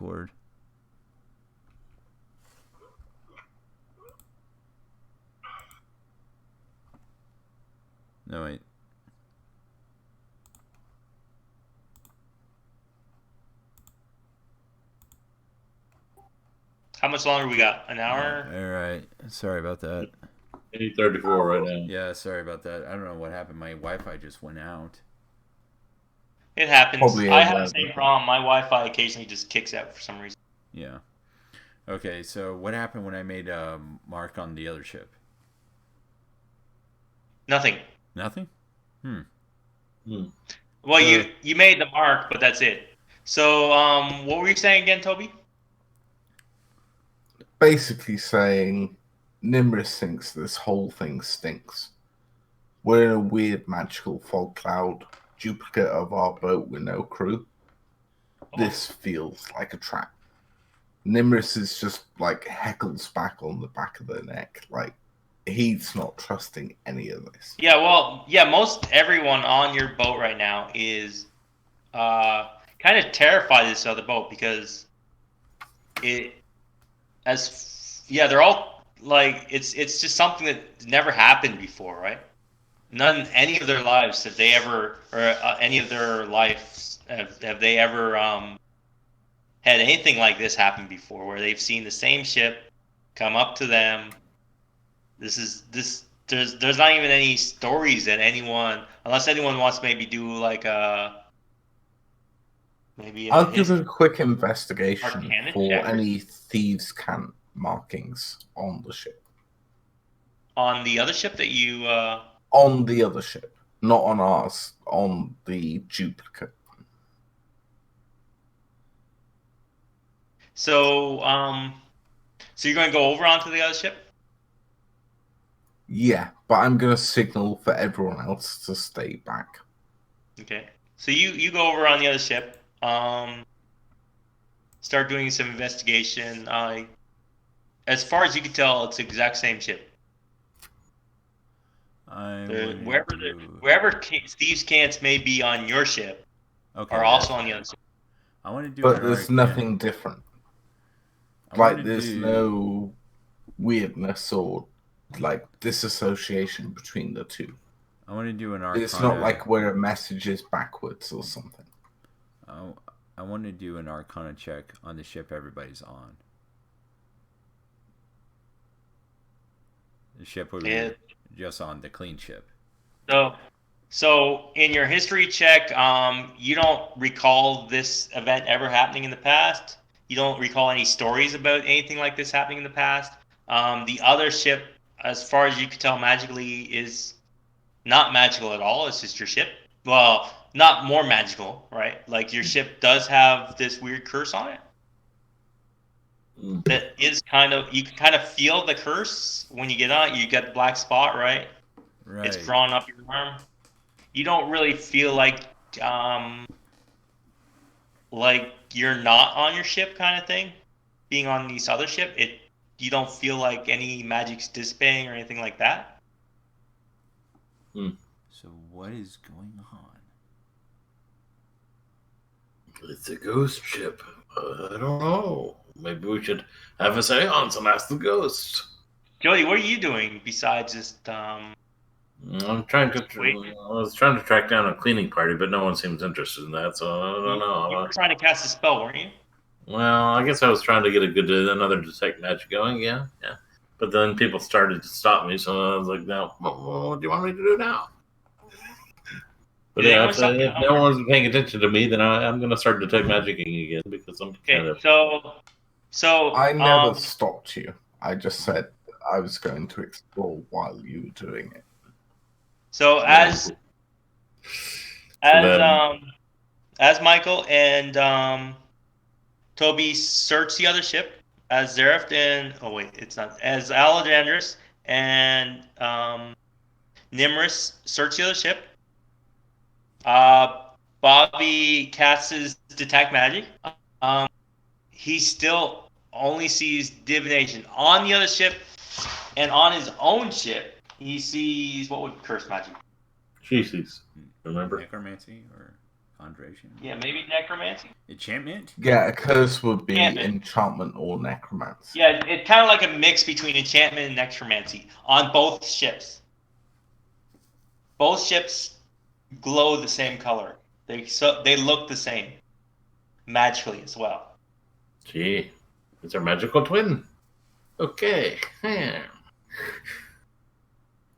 Discord. No, wait. How much longer we got? An hour? All right. Sorry about that. 8:34 right now. Yeah, sorry about that. I don't know what happened. My Wi-Fi just went out. It happens. Probably I a have the weather. same problem. My Wi-Fi occasionally just kicks out for some reason. Yeah. Okay, so what happened when I made a mark on the other ship? Nothing. Nothing? Hmm. Hmm. Well, So, you made the mark, but that's it. So, what were you saying again, Toby? Basically saying Nimrus thinks this whole thing stinks. We're in a weird magical fog cloud, duplicate of our boat with no crew. This feels like a trap. Nimrus is just like heckles back on the back of their neck. Like he's not trusting any of this. Yeah, well, yeah, most everyone on your boat right now is kind of terrified of this other boat because it yeah, they're all like it's just something that never happened before, right? Any of their lives have they ever, or any of their lives have they ever had anything like this happen before, where they've seen the same ship come up to them. This. There's not even any stories that anyone, unless anyone wants to maybe do like maybe a I'll give history a quick investigation arcana for check or any thieves' cant markings on the ship. on the other ship that you. On the other ship, not on ours, on the duplicate. So so you're going to go over onto the other ship. Yeah, but I'm going to signal for everyone else to stay back. Okay. So you go over on the other ship. Start doing some investigation. As far as you can tell, it's the exact same ship. I The want wherever to the do. wherever Steve's cants may be on your ship Okay, are that's also on the other fine. ship. I want to do But an there's arcana. nothing different. I want to Like, there's do. no weirdness or, like, disassociation between the two. I want to do an It's not arcana. like where a message is backwards or something. I, I want to do an arcana check on the ship everybody's on. The ship would be Yeah. just on the clean ship. So so in your history check, you don't recall this event ever happening in the past. You don't recall any stories about anything like this happening in the past. The other ship, as far as you can tell, magically is not magical at all. It's just your ship. Well, not more magical, right? Like your ship does have this weird curse on it. Mm. That is kind of, you can kind of feel the curse when you get on it. You get the black spot, right? It's Right. drawn up your arm. You don't really feel um like you're not on your ship kind of thing. Being on this other ship, it you don't feel like any magic's dissipating or anything like that. Mm. So what is going on? It's a ghost ship. I don't know. Maybe we should have a seance and ask the ghost. Jody, what are you doing besides just I'm trying to. wait? I was trying to track down a cleaning party, but no one seems interested in that, so I don't You know. were trying to cast a spell, weren't you? Well, I guess I was trying to get another detect magic going. Yeah, yeah. But then people started to stop me, so I was like, "Now, what do you want me to do now?" But Did yeah, anyone stop you? if no one's paying attention to me, then I'm going to start detect magicking again because I'm kind Okay, of. so I never stopped you. I just said I was going to explore while you were doing it. so Well, so as then, as Michael and Toby search the other ship, as Zareth and oh wait, it's not, as Alexandrus and Nimrus search the other ship. Uh, Bobby casts his detect magic. Um, he still only sees divination on the other ship, and on his own ship, he sees what would curse magic. Jesus, remember? Necromancy or Conjuration. Yeah, maybe necromancy. Enchantment? Yeah, a curse would be Enchantment. enchantment or necromancy. Yeah, it's kind of like a mix between enchantment and necromancy on both ships. Both ships glow the same color. They look the same magically as well. Gee, it's our magical twin. Okay.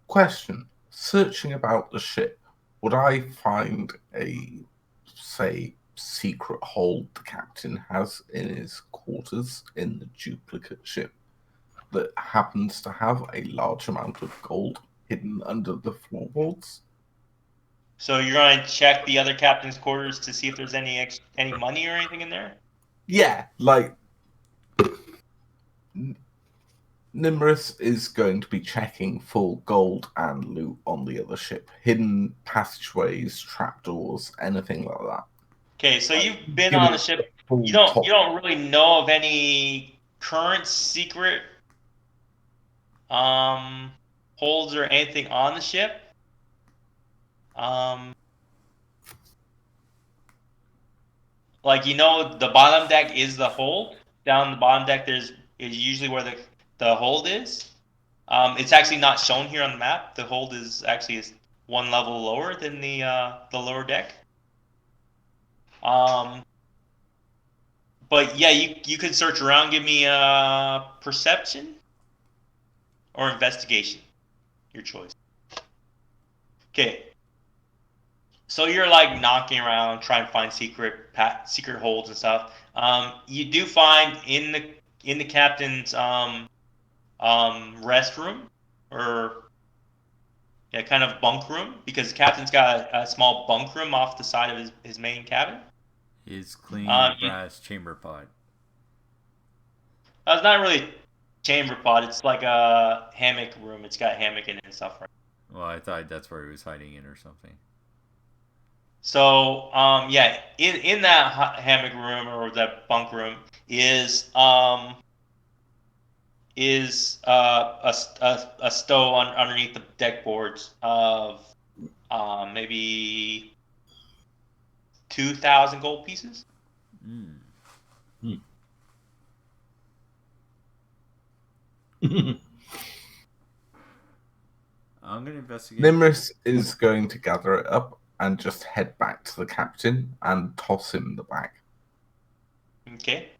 Question. Searching about the ship, would I find a, say, secret hold the captain has in his quarters in the duplicate ship that happens to have a large amount of gold hidden under the floorboards? So you're going to check the other captain's quarters to see if there's any money or anything in there? Yeah, like Nimrus is going to be checking for gold and loot on the other ship. Hidden passageways, trapdoors, anything like that. Okay, so you've been Give on it the ship. full You top. don't really know of any current secret holds or anything on the ship. Like the bottom deck is the hold. Down the bottom deck is usually where the hold is. It's actually not shown here on the map. The hold is actually one level lower than the lower deck. But yeah, you could search around. Give me perception or investigation, your choice. Okay. So you're like knocking around, trying to find secret holds and stuff. You do find in the captain's restroom or kind of bunk room, because the captain's got a small bunk room off the side of his main cabin. His clean You- brass chamber pot. It's not really chamber pod. It's like a hammock room. It's got hammock in it and stuff. Right? Well, I thought that's where he was hiding it or something. So in that hammock room or that bunk room is a stove underneath the deck boards of maybe 2,000 gold pieces. Mm. I'm going to investigate. Nimrus is going to gather it up and just head back to the captain and toss him the bag. Okay.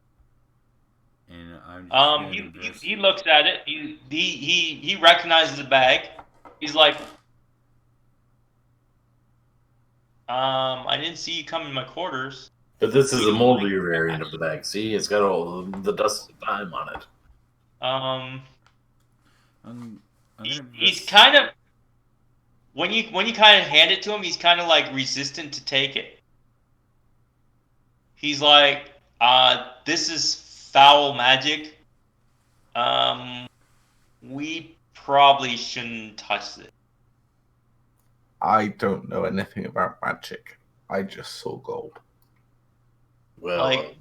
And I'm just He looks at it. He recognizes the bag. He's like, I didn't see you come in my quarters. But this is a moldier variant of the bag. See, it's got all the dust of time on it. He's kind of when you kind of hand it to him, he's kind of like resistant to take it. He's like, this is foul magic. We probably shouldn't touch it. I don't know anything about magic. I just saw gold. Well,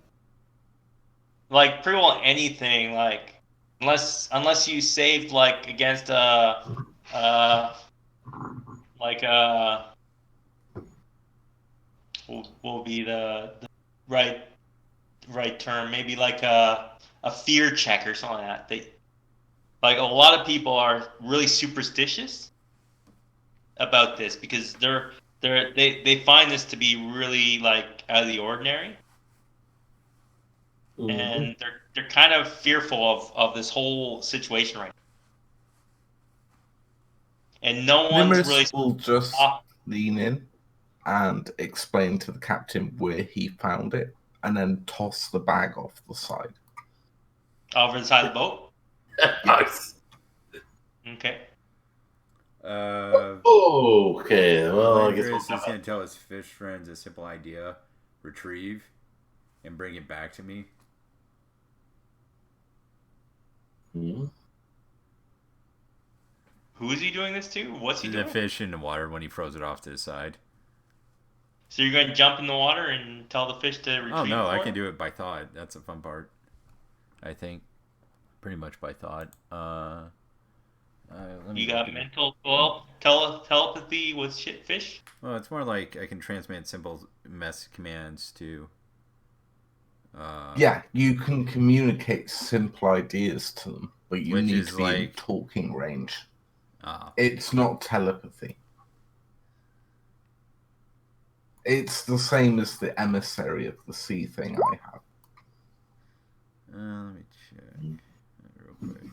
like pretty well anything, like unless you saved like against what will be the right term? Maybe like a fear check or something like that. Like a lot of people are really superstitious about this because they find this to be really like out of the ordinary. mm-hmm. And they're kind of fearful of this whole situation right now. And no one's Nimrus really will just lean in and explain to the captain where he found it, and then toss the bag off the side. over the side of the boat. Nice. Okay. Okay. Well, I guess Chris is going to tell his fish friends a simple idea: retrieve and bring it back to me. Mm-hmm. Who is he doing this to? What's he The doing? fish in the water when he throws it off to the side. So you're going to jump in the water and tell the fish to retrieve? Oh no, I for can it? do it by thought. That's a fun part. I think, pretty much by thought. Let me You look got at it. mental telepathy with fish? Well, it's more like I can transmit simple mess commands to. Yeah, you can communicate simple ideas to them, but you Which need is to be in like- talking range. Ah, It's not telepathy. It's the same as the emissary of the sea thing I have. let me check real quick.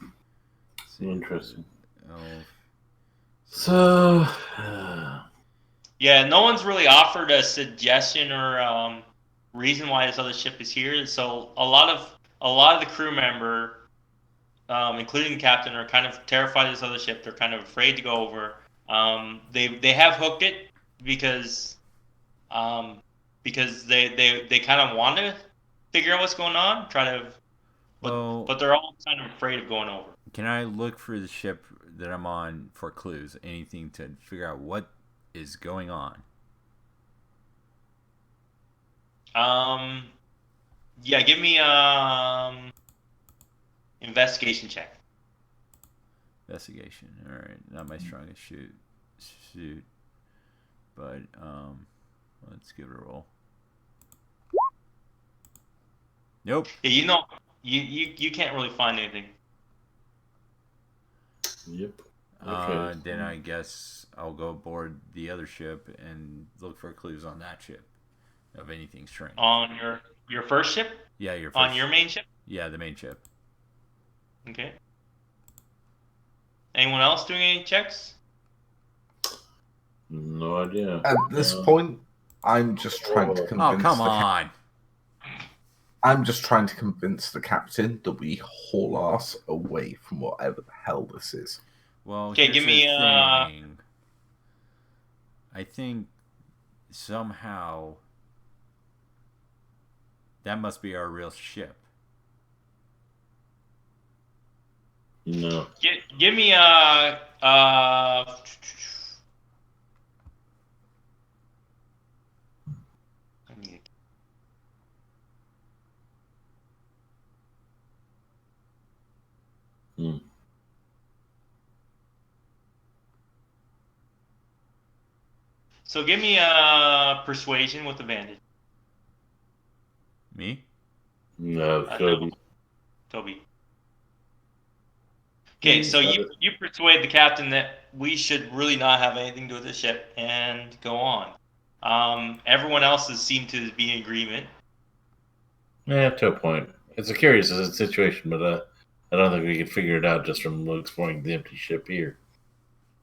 Interesting. Elf. So, Yeah, no one's really offered a suggestion or reason why this other ship is here. So a lot of the crew member, including the captain, are kind of terrified of this other ship. They're kind of afraid to go over. They have hooked it because um, they kind of want to figure out what's going on, but they're all kind of afraid of going over. Can I look for the ship that I'm on for clues? Anything to figure out what is going on? Yeah, give me investigation check. Investigation. All right, not my strongest suit, but let's give it a roll. Nope. Yeah, you can't really find anything. yep. Okay. Then I guess I'll go aboard the other ship and look for clues on that ship of anything strange. On your first ship? Yeah, your first. On your main ship? Yeah, the main ship. Okay. Anyone else doing any checks? No idea. At this point, I'm just trying to convince. Oh, come on! I'm just trying to convince the captain that we haul ass away from whatever the hell this is. Well, Okay, here's give the me, thing. I think somehow that must be our real ship. No. Give me Hmm. So give me persuasion with advantage. Me? No, Cody. Toby. Okay, so you persuade the captain that we should really not have anything to do with the ship and go on. Everyone else has seemed to be in agreement. Yeah, to a point. It's a curious situation, but I don't think we can figure it out just from exploring the empty ship here.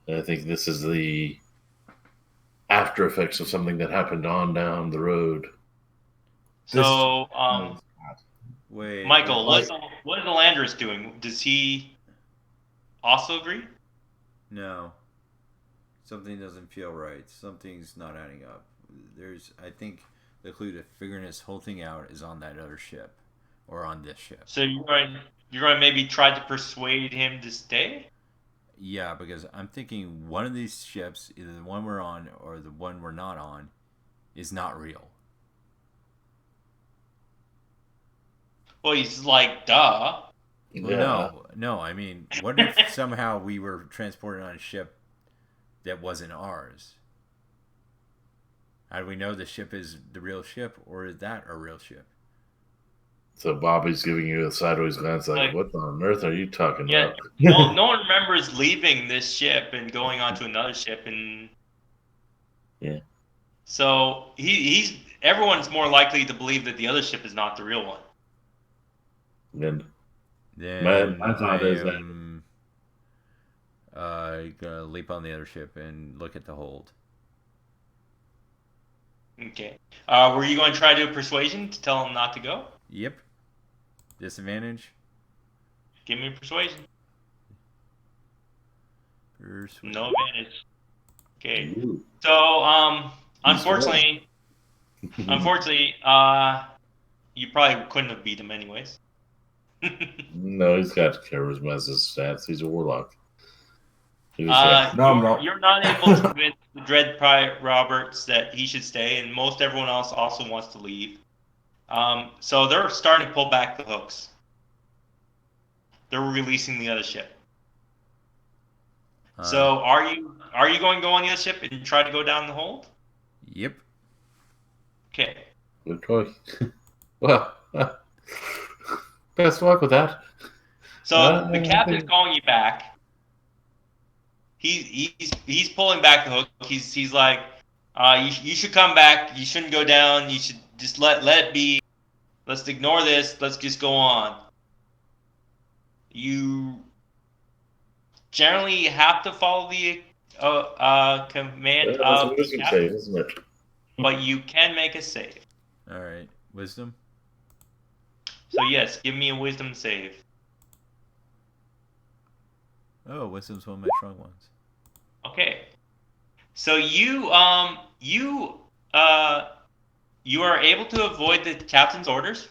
I think this is the after effects of something that happened on down the road. So, Wait. Michael, what is the Landris doing? Does he also agree? No. Something doesn't feel right. Something's not adding up. I think the clue to figuring this whole thing out is on that other ship, or on this ship. So you're going to maybe try to persuade him to stay? Yeah, because I'm thinking one of these ships, either the one we're on or the one we're not on, is not real. Well, he's like, duh. Well, no. I mean, what if somehow we were transported on a ship that wasn't ours? How do we know the ship is the real ship, or is that a real ship? So Bobby's giving you a sideways glance, like, "What on earth are you talking about?" No one remembers leaving this ship and going on to another ship, and yeah. So everyone's more likely to believe that the other ship is not the real one. And Then my thought is that gonna leap on the other ship and look at the hold. Okay. Were you going to try to do a persuasion to tell him not to go? Yep. Disadvantage. Give me persuasion. Persuasion. No advantage. Okay. Ooh. So, unfortunately, you probably couldn't have beat him anyways. No, he's got charisma as his stats. He's a warlock. No, I'm not. You're not able to convince the Dread Pirate Roberts that he should stay, and most everyone else also wants to leave. So they're starting to pull back the hooks. They're releasing the other ship. So are you going to go on the other ship and try to go down the hold? Yep. Okay. Good choice. Well, best of luck with that. So the captain's calling you back. He's pulling back the hook. He's like, you should come back. You shouldn't go down. You should just let it be. Let's ignore this. Let's just go on. You generally have to follow the command That's a of the wisdom captain, save, isn't it? but you can make a save. All right. Wisdom. So yes, give me a wisdom save. Oh, wisdom's one of my strong ones. Okay. So you are able to avoid the captain's orders.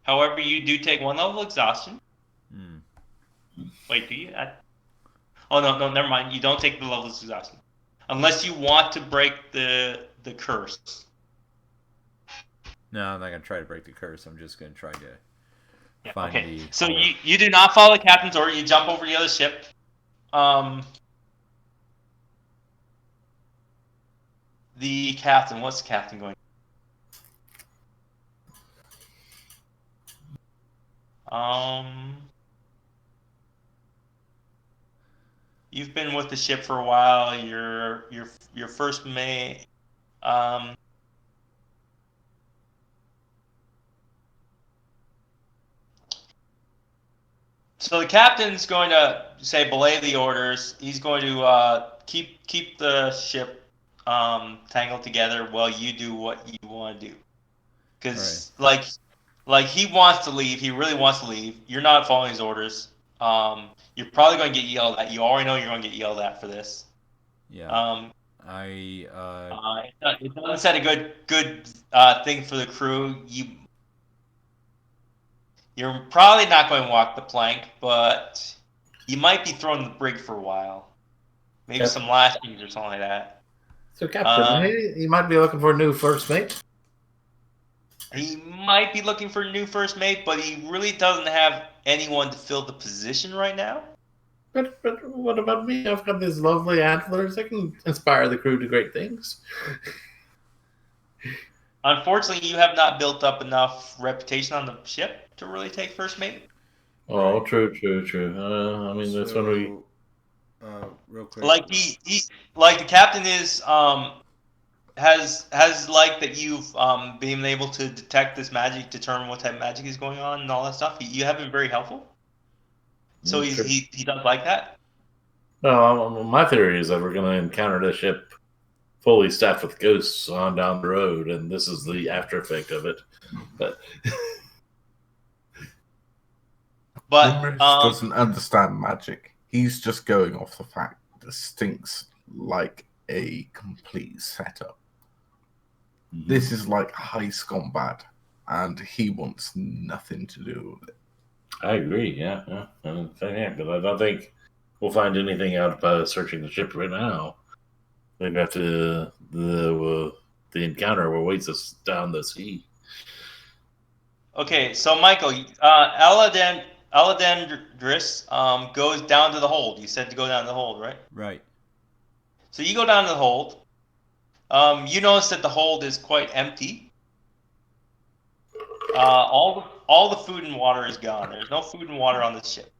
However, you do take one level of exhaustion. Hmm. Wait, do you? Oh no, never mind. You don't take the level of exhaustion unless you want to break the curse. No, I'm not gonna try to break the curse. I'm just gonna try to Yeah, find okay. the. So you do not follow the captain's order. You jump over the other ship. The captain. What's the captain going? You've been with the ship for a while. Your first mate. So the captain's going to say belay the orders. He's going to keep the ship tangled together while you do what you want to do. Because like he wants to leave. He really wants to leave. You're not following his orders. You're probably going to get yelled at. You already know you're going to get yelled at for this. Yeah. It doesn't set a good thing for the crew. You're probably not going to walk the plank, but you might be throwing the brig for a while. Maybe some lashings or something like that. So, Captain, you might be looking for a new first mate. He might be looking for a new first mate, but he really doesn't have anyone to fill the position right now. But what about me? I've got these lovely antlers. I can inspire the crew to great things. Unfortunately, you have not built up enough reputation on the ship to really take first mate. Oh, true. I mean, that's when we. Real quick. Like like the captain is has liked that you've been able to detect this magic, determine what type of magic is going on, and all that stuff. You have been very helpful. So he does like that. Well, my theory is that we're going to encounter the ship fully staffed with ghosts on down the road, and this is the after effect of it. But Nimrod doesn't understand magic. He's just going off the fact that stinks like a complete setup. This is like Heist gone bad, and he wants nothing to do with it. I agree, yeah. But I don't think we'll find anything out by searching the ship right now. Maybe after the encounter awaits us down the sea. Okay, so Michael, Aladandris goes down to the hold. You said to go down to the hold, right? Right. So you go down to the hold. You notice that the hold is quite empty. All the food and water is gone. There's no food and water on the ship.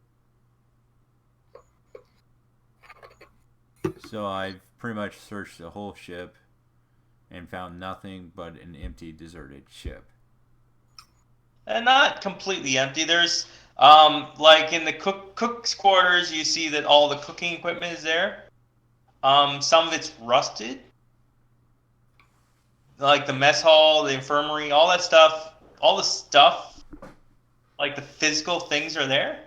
So I've pretty much searched the whole ship and found nothing but an empty, deserted ship. And not completely empty. There's like in the cook's quarters, you see that all the cooking equipment is there. Some of it's rusted. Like the mess hall, the infirmary, all that stuff, all the stuff, like the physical things are there.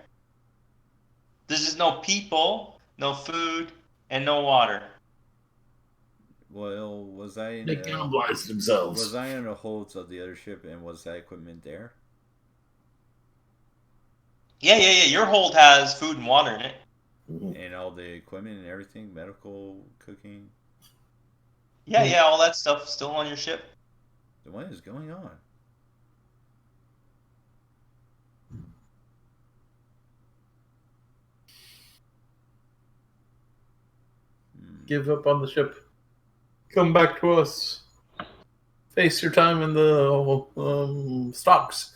There's just no people, no food, and no water. Well, They cannibalized themselves. Was I in the holds of the other ship, and was that equipment there? Yeah. Your hold has food and water in it. Mm-hmm. And all the equipment and everything, medical, cooking. Yeah, all that stuff still on your ship. So what is going on? give up on the ship. Come back to us. Face your time in the stocks.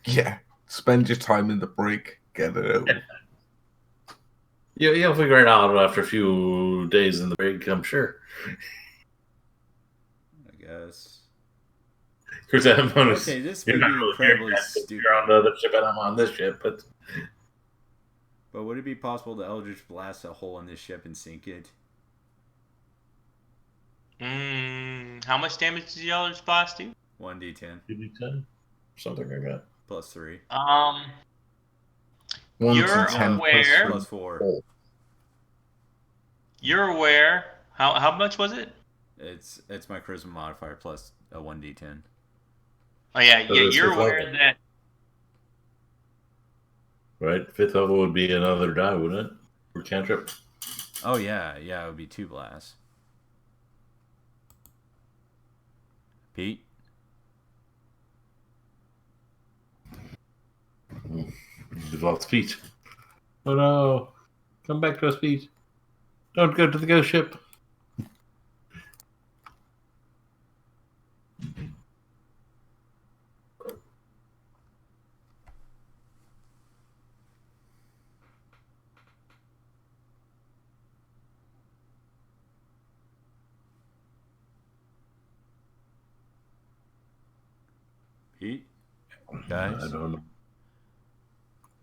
Yeah, spend your time in the brig. Get it over. You'll figure it out after a few days in the brig, I'm sure. I guess. Chris, I'm honest. Okay, this You're may not be really incredibly hearing that 'cause stupid. You're on the other ship and I'm on this ship, but But would it be possible to Eldritch blast a hole in this ship and sink it? How much damage does the Eldritch Blast do? 1d10 10, something like that. plus 3. 1 You're to 10 aware. Plus 4. 4. You're aware. How much was it? It's my charisma modifier plus a 1d10. Oh yeah, So yeah. this You're is aware level. that. Right? 5th level would be another die, wouldn't it? For cantrip. Oh yeah, it would be 2 blasts. Pete? Default speech. Oh no. Come back to us, Pete. Don't go to the ghost ship. Pete? I Guys? don't know.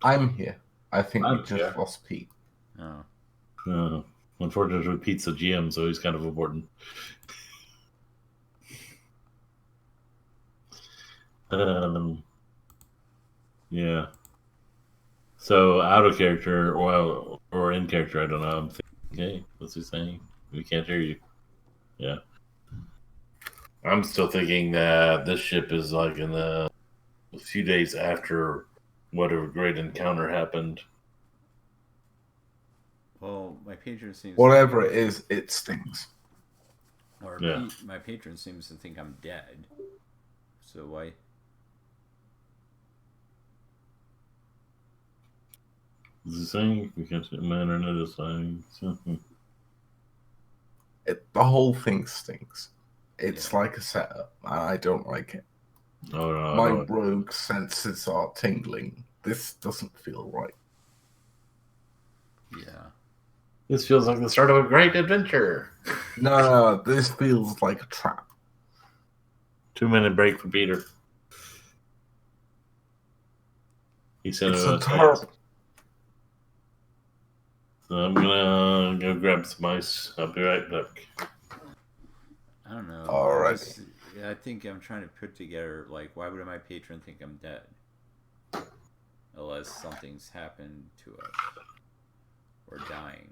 I'm here. I think we I'm just here. lost Pete. Oh. Unfortunately, Pete's a GM, so he's kind of important. Yeah. So out of character, or in character, I don't know. I'm thinking, okay, what's he saying? We can't hear you. Yeah. I'm still thinking that this ship is like in a few days after whatever great encounter happened. Well, my patron seems Whatever it is, it stinks. or Yeah. Pete, my patron seems to think I'm dead. So why? Is he saying we can't see my internet is saying something? The whole thing stinks. It's Yeah. like a setup, and I don't like it. Oh no, My no. rogue senses are tingling. This doesn't feel right. Yeah. This feels like the start of a great adventure. No, this feels like a trap. 2-minute break for Peter. He said It's it a was terrible. So I'm gonna go grab some ice. I'll be right back. I don't know. Alrighty. I think I'm trying to put together, like, why would my patron think I'm dead? Unless something's happened to us. Or dying.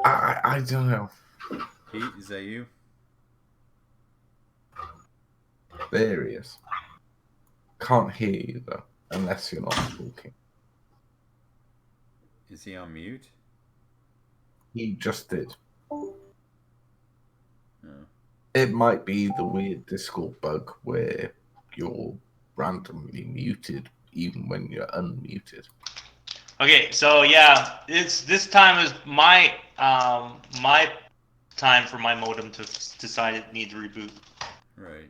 I don't know. Pete, is that you? There he is. Can't hear you though, unless you're not talking. Is he on mute? He just did. No. It might be the weird Discord bug where you're randomly muted even when you're unmuted. Okay, so yeah, this time is my time for my modem to decide it needs a reboot. Right.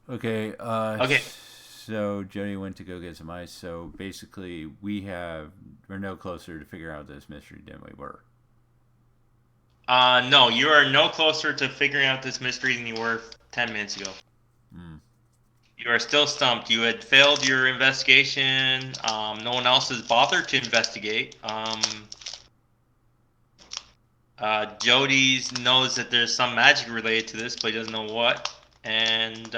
Okay. Okay. So Jody went to go get some ice. So basically, we're no closer to figure out this mystery than we were. No, you are no closer to figuring out this mystery than you were 10 minutes ago. You are still stumped. You had failed your investigation. No one else has bothered to investigate. Jody's knows that there's some magic related to this, but he doesn't know what. And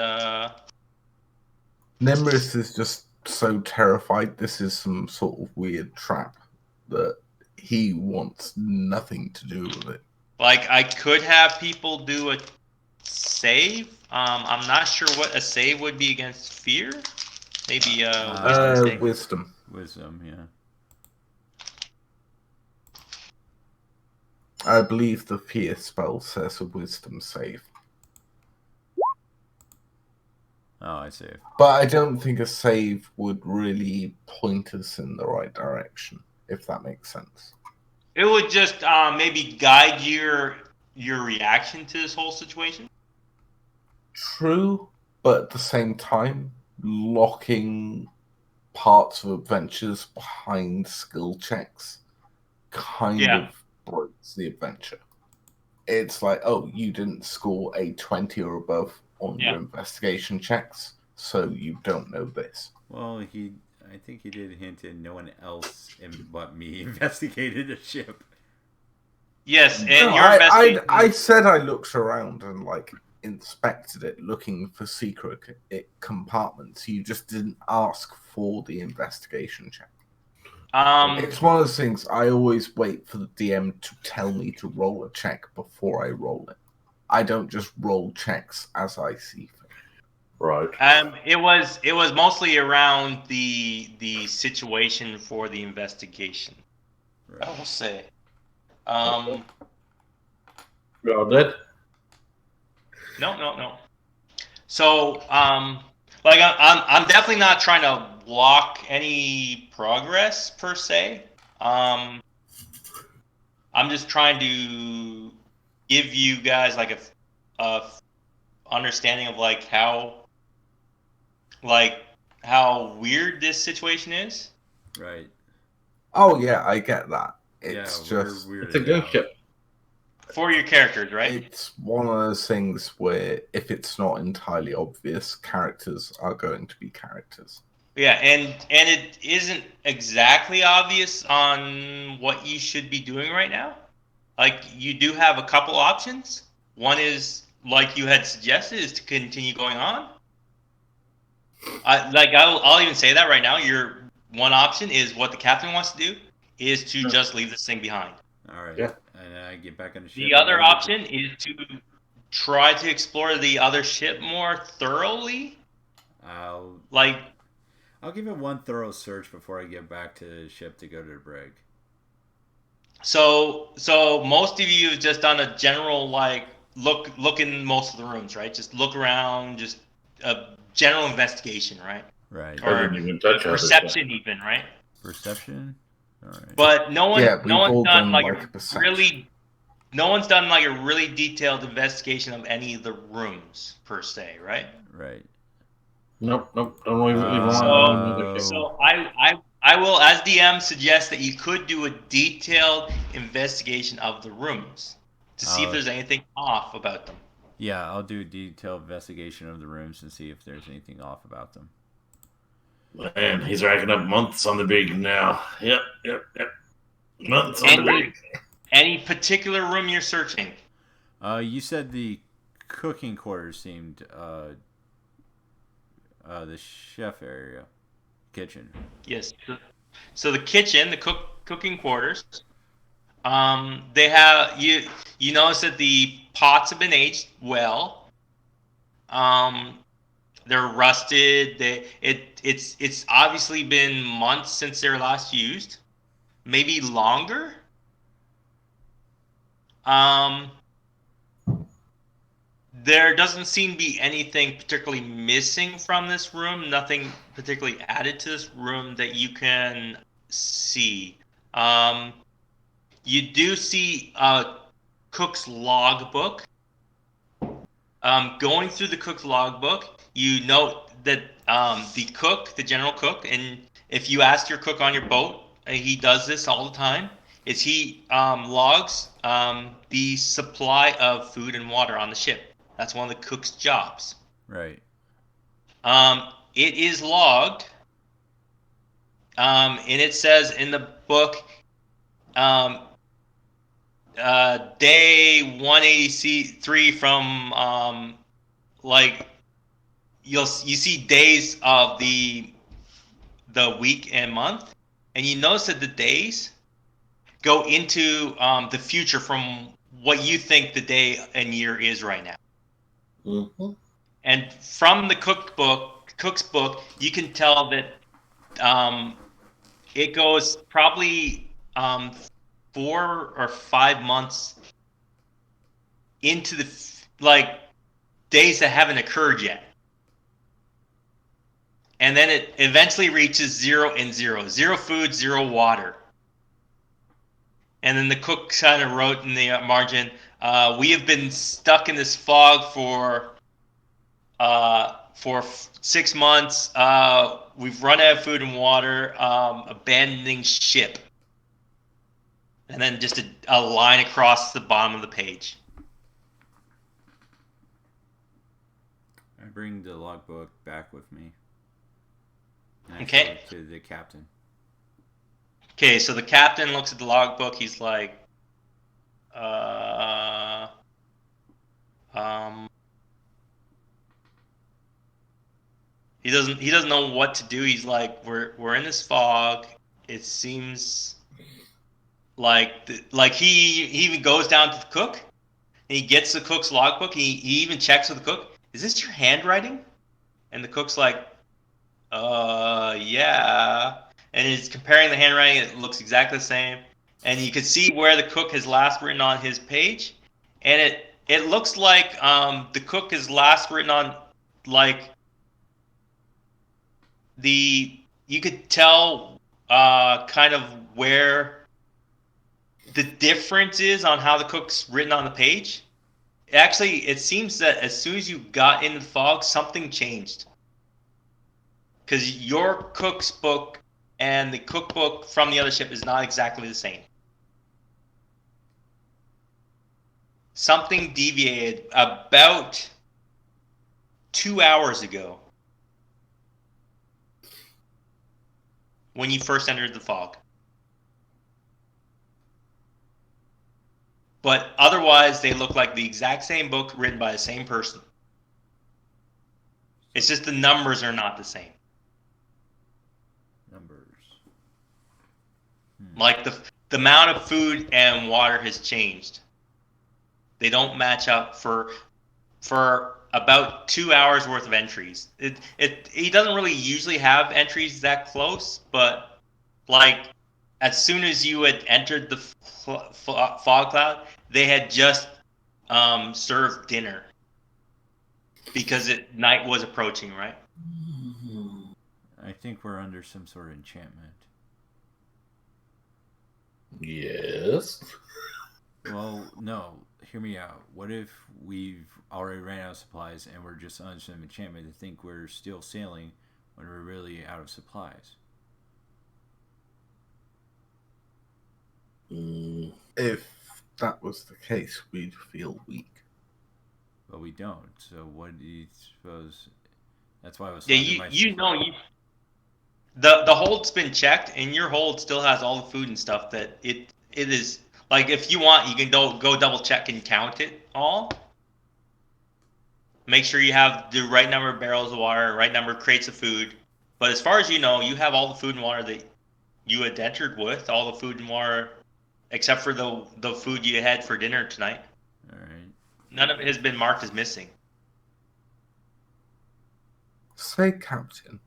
Nimrus is just so terrified this is some sort of weird trap that he wants nothing to do with it. like, I could have people do a save. I'm not sure what a save would be against fear. Maybe wisdom save. Wisdom. Wisdom, yeah. I believe the fear spell says a wisdom save. Oh, I save. But I don't think a save would really point us in the right direction. if that makes sense. It would just maybe guide your reaction to this whole situation. True, but at the same time, locking parts of adventures behind skill checks kind of breaks the adventure. It's like, oh, you didn't score a 20 or above on your investigation checks, so you don't know this. Well, I think he did hint in no one else but me investigated a ship. Yes, and No, your investigation. I said I looked around and like inspected it, looking for secret compartments. You just didn't ask for the investigation check. It's one of those things. I always wait for the DM to tell me to roll a check before I roll it. I don't just roll checks as I see fit. Right. It was mostly around the situation for the investigation. Right. I will say. You're all dead? No. So, like I'm definitely not trying to block any progress per se. I'm just trying to give you guys like a understanding of like how weird this situation is. Right. Oh yeah, I get that. It's just it's a ghost ship. For your characters, right? It's one of those things where if it's not entirely obvious, characters are going to be characters. Yeah, and it isn't exactly obvious on what you should be doing right now. Like you do have a couple options. One is like you had suggested is to continue going on. I'll even say that right now. Your one option is what the captain wants to do is to just leave this thing behind. All right. Yeah. And I get back on the ship. The other option is to try to explore the other ship more thoroughly. I'll give it one thorough search before I get back to the ship to go to the brig. So most of you have just done a general like look in most of the rooms, right? Just look around, just a general investigation, right? Right. Or I didn't even touch on perception, even, right? Perception. All right. But no one's done like a perception. no one's done like a really detailed investigation of any of the rooms per se, right? Right. Nope. Don't even So I will, as DM, suggest that you could do a detailed investigation of the rooms to see if there's anything off about them. Yeah, I'll do a detailed investigation of the rooms and see if there's anything off about them. Man, he's racking up months on the brig now. Yep. Months on the brig. Any particular room you're searching? You said the cooking quarters seemed the chef area, kitchen. Yes. So the kitchen, the cooking quarters. They have you notice that the pots have been aged well. They're rusted. It's obviously been months since they were last used, maybe longer. There doesn't seem to be anything particularly missing from this room. Nothing particularly added to this room that you can see. You do see a cook's logbook. Going through the cook's logbook, you note that the general cook, and if you ask your cook on your boat, he does this all the time, is he logs the supply of food and water on the ship. That's one of the cook's jobs. Right. It is logged, and it says in the book, day 183 from like you see days of the week and month, and you notice that the days go into the future from what you think the day and year is right now. Mm-hmm. And from the cook's book, you can tell that it goes probably 4 or 5 months into the like days that haven't occurred yet, and then it eventually reaches 0 and 0 food, 0 water, And then the cook kind of wrote in the margin, "We have been stuck in this fog for 6 months. We've run out of food and water. Abandoning ship." And then just a line across the bottom of the page. I bring the logbook back with me. And I Okay. show it to the captain. Okay, so the captain looks at the logbook. He's like, he doesn't know what to do. He's like, we're in this fog. It seems like he even goes down to the cook and he gets the cook's logbook. He even checks with the cook. Is this your handwriting? And the cook's like, yeah. And he's comparing the handwriting. It looks exactly the same. And you can see where the cook has last written on his page. And it looks like the cook has last written on, like, you could tell kind of where the difference is on how the cook's written on the page. Actually, it seems that as soon as you got into the fog, something changed. Because your cook's book and the cookbook from the other ship is not exactly the same. Something deviated about 2 hours ago when you first entered the fog. But otherwise, they look like the exact same book written by the same person. It's just the numbers are not the same. Numbers. Like the amount of food and water has changed. They don't match up for about 2 hours worth of entries. He doesn't really usually have entries that close, but like as soon as you had entered the fog cloud, they had just served dinner because night was approaching, right? I think we're under some sort of enchantment. Yes. Well, no. Hear me out. What if we've already ran out of supplies and we're just under some enchantment to think we're still sailing when we're really out of supplies? If that was the case, we'd feel weak. But we don't. So what do you suppose? That's why I was Yeah, talking to my... the hold's been checked, and your hold still has all the food and stuff that it is. Like, if you want, you can go double check and count it all. Make sure you have the right number of barrels of water, right number of crates of food. But as far as you know, you have all the food and water that you had entered with, all the food and water, except for the food you had for dinner tonight. All right. None of it has been marked as missing. Say, Captain.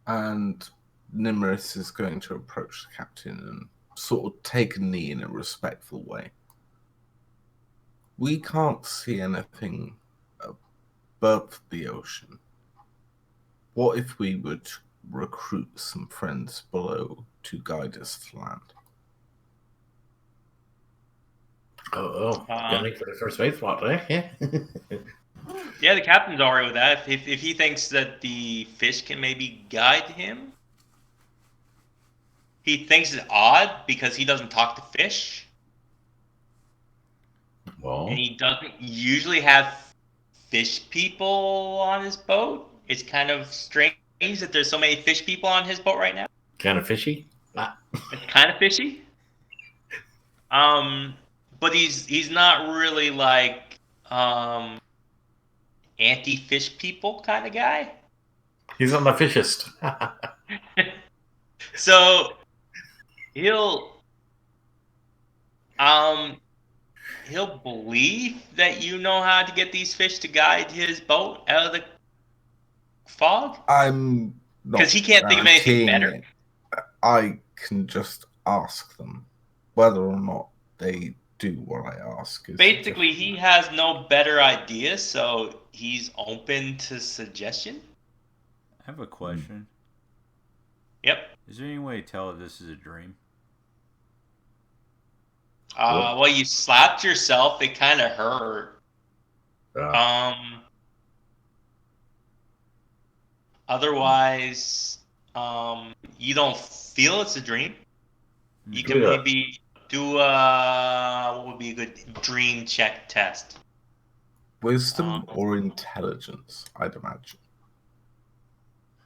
And Nimrus is going to approach the captain and sort of take a knee in a respectful way. We can't see anything above the ocean. What if we would recruit some friends below to guide us to land? Gunning for the first base spot, eh? Yeah. Yeah, the captain's alright with that. If he thinks that the fish can maybe guide him, he thinks it's odd because he doesn't talk to fish, Well, and he doesn't usually have fish people on his boat. It's kind of strange that there's so many fish people on his boat right now. kind of fishy. It's kind of fishy. But he's not really like anti-fish people kind of guy. He's not the fishist. So he'll believe that you know how to get these fish to guide his boat out of the fog. I'm not Because he can't think of anything better. guaranteeing it. I can just ask them whether or not they do what I ask. Basically, he has no better idea, so he's open to suggestion. I have a question. Yep. Is there any way to tell if this is a dream? Well, you slapped yourself. It kind of hurt. Otherwise, you don't feel it's a dream. You can maybe do what would be a good dream check test? Wisdom or intelligence, I'd imagine.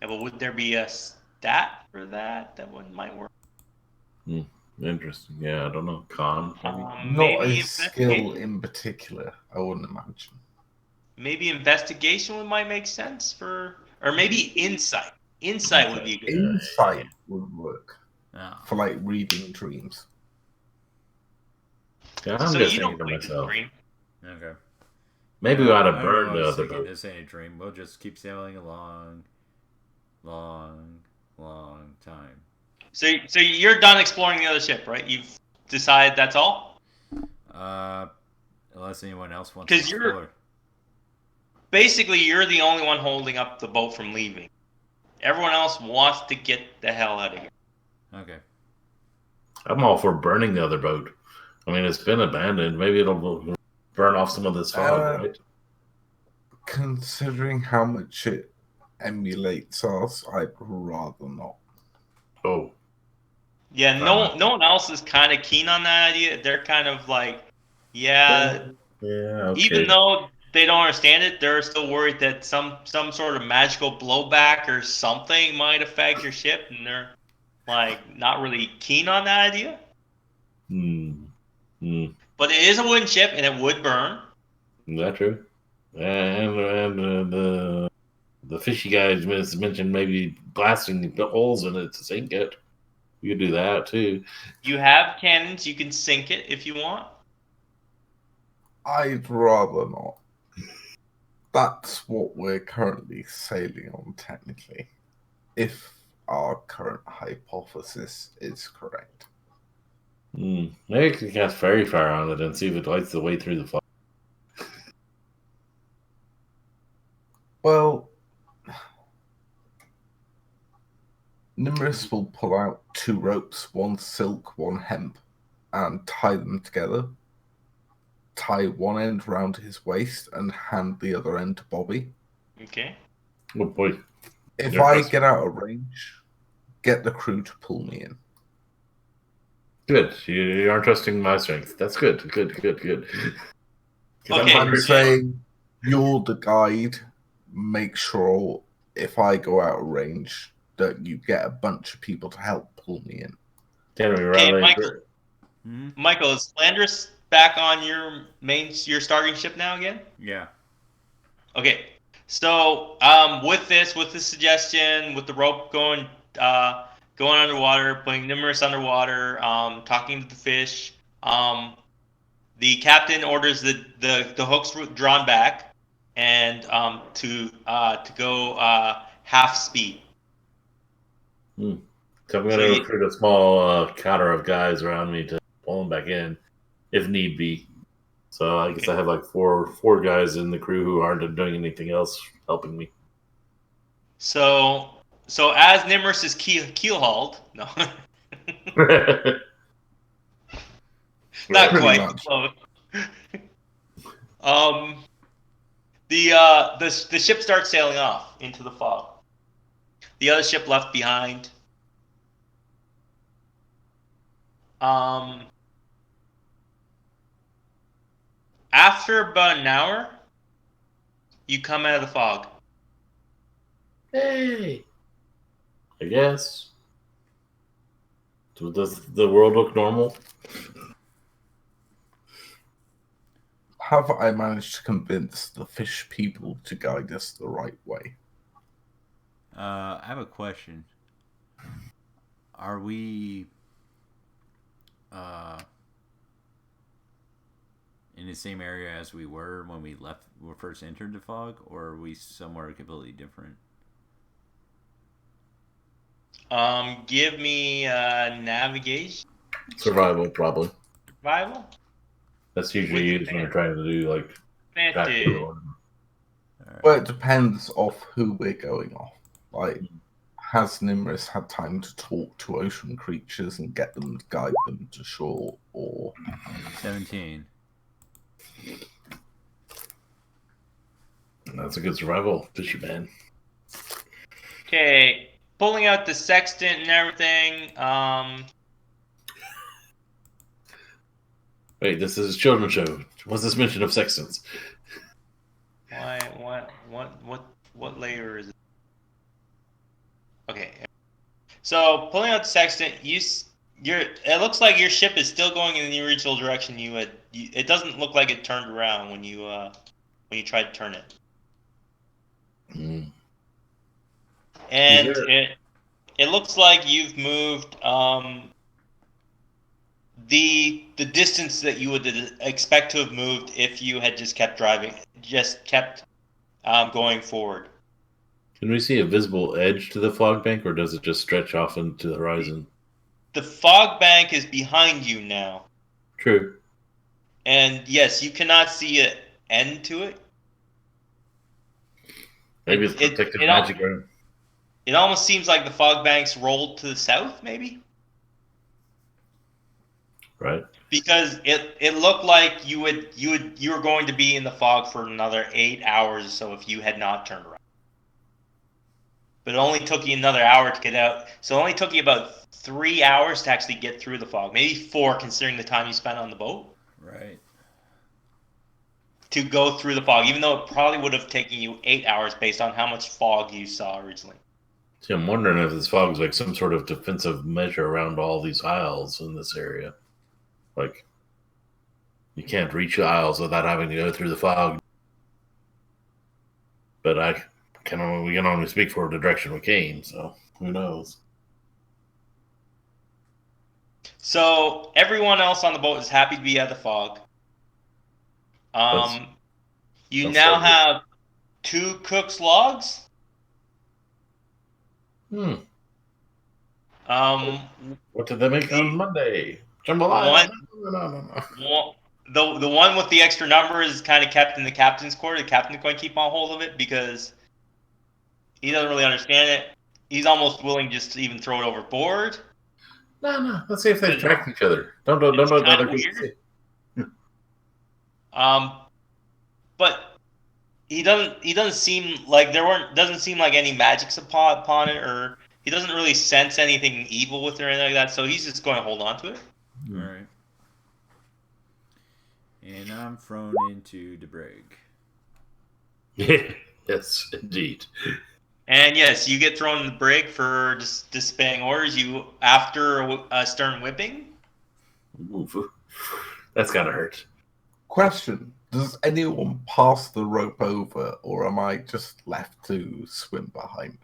Yeah, but would there be a stat for that? That one might work. Interesting. Yeah, I don't know. Con, Not a skill in particular, I wouldn't imagine. Maybe investigation might make sense for, or maybe insight. Insight would be good. Insight would work for like reading dreams. Yeah, I'm just thinking to myself. Okay. Maybe we ought to burn the other boat. This ain't a dream. We'll just keep sailing along. Long time. So you're done exploring the other ship, right? You've decided that's all? Unless anyone else wants to explore. Basically, you're the only one holding up the boat from leaving. Everyone else wants to get the hell out of here. Okay. I'm all for burning the other boat. I mean, it's been abandoned. Maybe it'll burn off some of this fog, right? Considering how much it emulates us, I'd rather not. Oh. Yeah, no one else is kind of keen on that idea. They're kind of like, yeah, okay. Even though they don't understand it, they're still worried that some sort of magical blowback or something might affect your ship, and they're like not really keen on that idea. But it is a wooden ship, and it would burn. Is that true? And the fishy guys mentioned maybe blasting the holes in it to sink it. You could do that too. You have cannons. You can sink it if you want. I'd rather not. That's what we're currently sailing on, technically. If our current hypothesis is correct. Maybe we can cast Fairy Fire on it and see if it lights the way through the fog. Well, Nimrus will pull out 2 ropes, 1 silk, 1 hemp, and tie them together. Tie one end around his waist and hand the other end to Bobby. Okay. Oh boy. If I get out of range, get the crew to pull me in. Good. You aren't trusting my strength. That's good. Good. Okay. I'm saying you're the guide. Make sure if I go out of range that you get a bunch of people to help pull me in. Michael, is Landris back on your starting ship now again? Yeah. Okay. So with this suggestion, with the rope going underwater, putting Nimrus underwater, talking to the fish, the captain orders the hooks drawn back and to go half speed. So I'm going to recruit a small cadre of guys around me to pull them back in, if need be. So I guess I have like four guys in the crew who aren't doing anything else helping me. So as Nimrus is keel hauled, no, not quite close. The ship starts sailing off into the fog. The other ship left behind. After about an hour, you come out of the fog. Hey, I guess. So does the world look normal? Have I managed to convince the fish people to guide us the right way? I have a question. Are we in the same area as we were when we first entered the fog, or are we somewhere completely different? Give me navigation. Survival, probably. Survival? That's usually used when you're trying to do like. Well, it depends off who we're going off. Like, Has Nimrus had time to talk to ocean creatures and get them to guide them to shore, or 17. That's a good survival, fishy man. Okay, pulling out the sextant and everything. Wait, this is a children's show. What's this mention of sextants? What layer is it? Okay, so pulling out the sextant, it looks like your ship is still going in the original direction you had. It doesn't look like it turned around when you tried to turn it. Mm. And it looks like you've moved the distance that you would expect to have moved if you had just kept driving, just kept going forward. Can we see a visible edge to the fog bank, or does it just stretch off into the horizon? The fog bank is behind you now. True. And yes, you cannot see an end to it. Maybe it's protected magic ground. It almost seems like the fog banks rolled to the south, maybe. Right. Because it looked like you were going to be in the fog for another 8 hours or so if you had not turned around. But it only took you another hour to get out. So it only took you about 3 hours to actually get through the fog. Maybe 4, considering the time you spent on the boat. Right. To go through the fog, even though it probably would have taken you 8 hours based on how much fog you saw originally. See, I'm wondering if this fog is like some sort of defensive measure around all these isles in this area. Like, you can't reach the isles without having to go through the fog. But we can only speak for the direction we came, so who knows? So everyone else on the boat is happy to be out of the fog. You now have 2 cook's logs. What did they make on Monday? Jambalaya. No. The one with the extra number is kind of kept in the captain's quarter. The captain's going to keep on hold of it because he doesn't really understand it. He's almost willing just to even throw it overboard. No. Let's see if they track each other. Don't know other weird. But he doesn't seem like doesn't seem like any magic's upon it, or he doesn't really sense anything evil with it or anything like that. So he's just going to hold on to it. All right. And I'm thrown into the brig. Yes, indeed. And yes, you get thrown in the brig for just disobeying orders. After a stern whipping. Oof. That's gotta hurt. Question: does anyone pass the rope over, or am I just left to swim behind?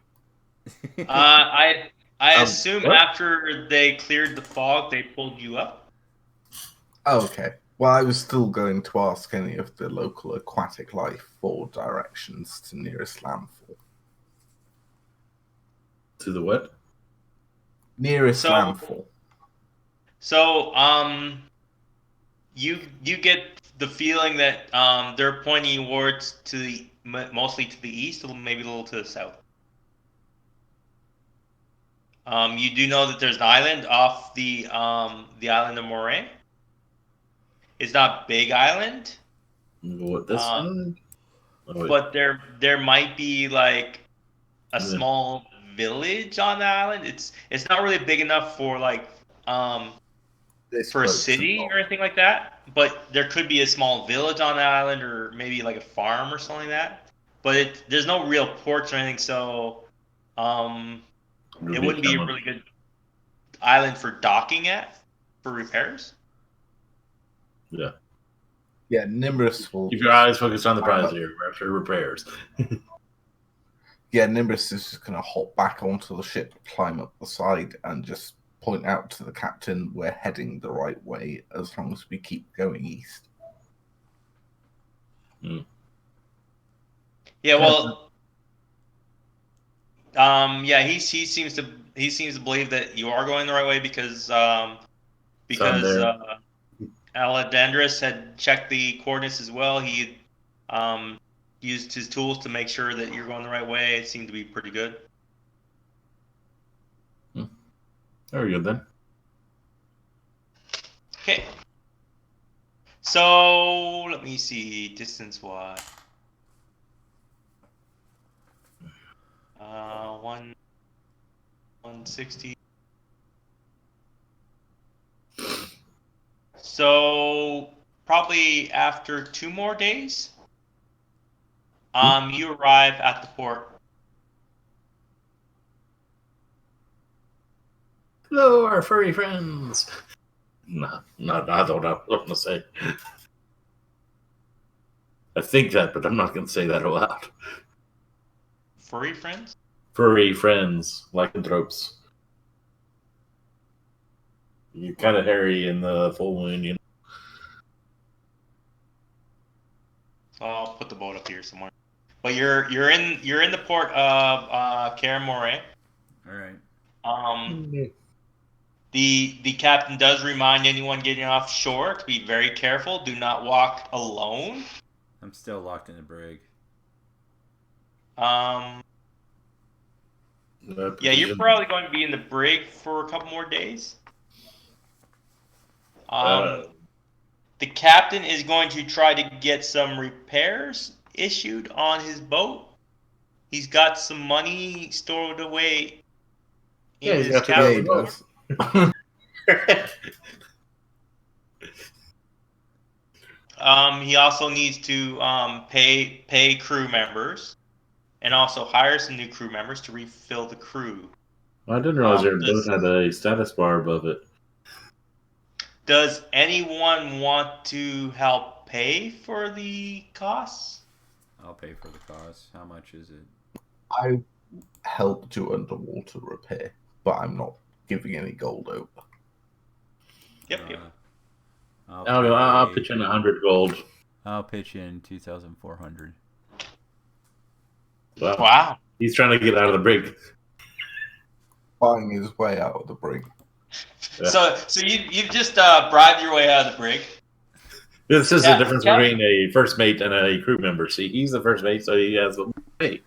I assume what? after they cleared the fog, they pulled you up. Okay. Well, I was still going to ask any of the local aquatic life for directions to nearest landfall. To the what? Nearest landfall. So, you get the feeling that they're pointing towards mostly to the east, maybe a little to the south. You do know that there's an island off the island of Moray. It's not a big island. What, this island? But there might be like a small village on the island. It's not really big enough for like for a city or anything like that. But there could be a small village on the island, or maybe like a farm or something like that. But there's no real ports or anything, so it wouldn't be a really good island for docking for repairs. Yeah. Yeah, Nimrus will... Keep your eyes focused on the prize here, after repairs. Yeah, Nimrus is just going to hop back onto the ship, climb up the side, and just point out to the captain we're heading the right way as long as we keep going east. Yeah, well... yeah, he seems to believe that you are going the right way because Aladandris had checked the coordinates as well. He used his tools to make sure that you're going the right way. It seemed to be pretty good. Very good then. Okay. So let me see distance wise. 160. So probably after 2 more days, you arrive at the port. Hello, our furry friends. No, I don't know what I'm going to say. I think that, but I'm not going to say that aloud. Furry friends? Furry friends, lycanthropes. You're kind of hairy in the full moon, you know. So I'll put the boat up here somewhere. But you're in the port of Karamore. All right. The captain does remind anyone getting offshore to be very careful. Do not walk alone. I'm still locked in the brig. Yeah, you're probably going to be in the brig for a couple more days. The captain is going to try to get some repairs issued on his boat. He's got some money stored away in he's his got to Yeah, cabin. he does. He also needs to pay crew members and also hire some new crew members to refill the crew. I didn't realize your boat had a status bar above it. Does anyone want to help pay for the costs? I'll pay for the cost. How much is it? I help do underwater repair, but I'm not giving any gold over. Yep. I'll pitch in 100 gold. I'll pitch in 2,400. Wow. He's trying to get out of the brig. Buying his way out of the brig. Yeah. So you've just bribed your way out of the brig. This is the difference between a first mate and a crew member. See, he's the first mate, so he has the pay.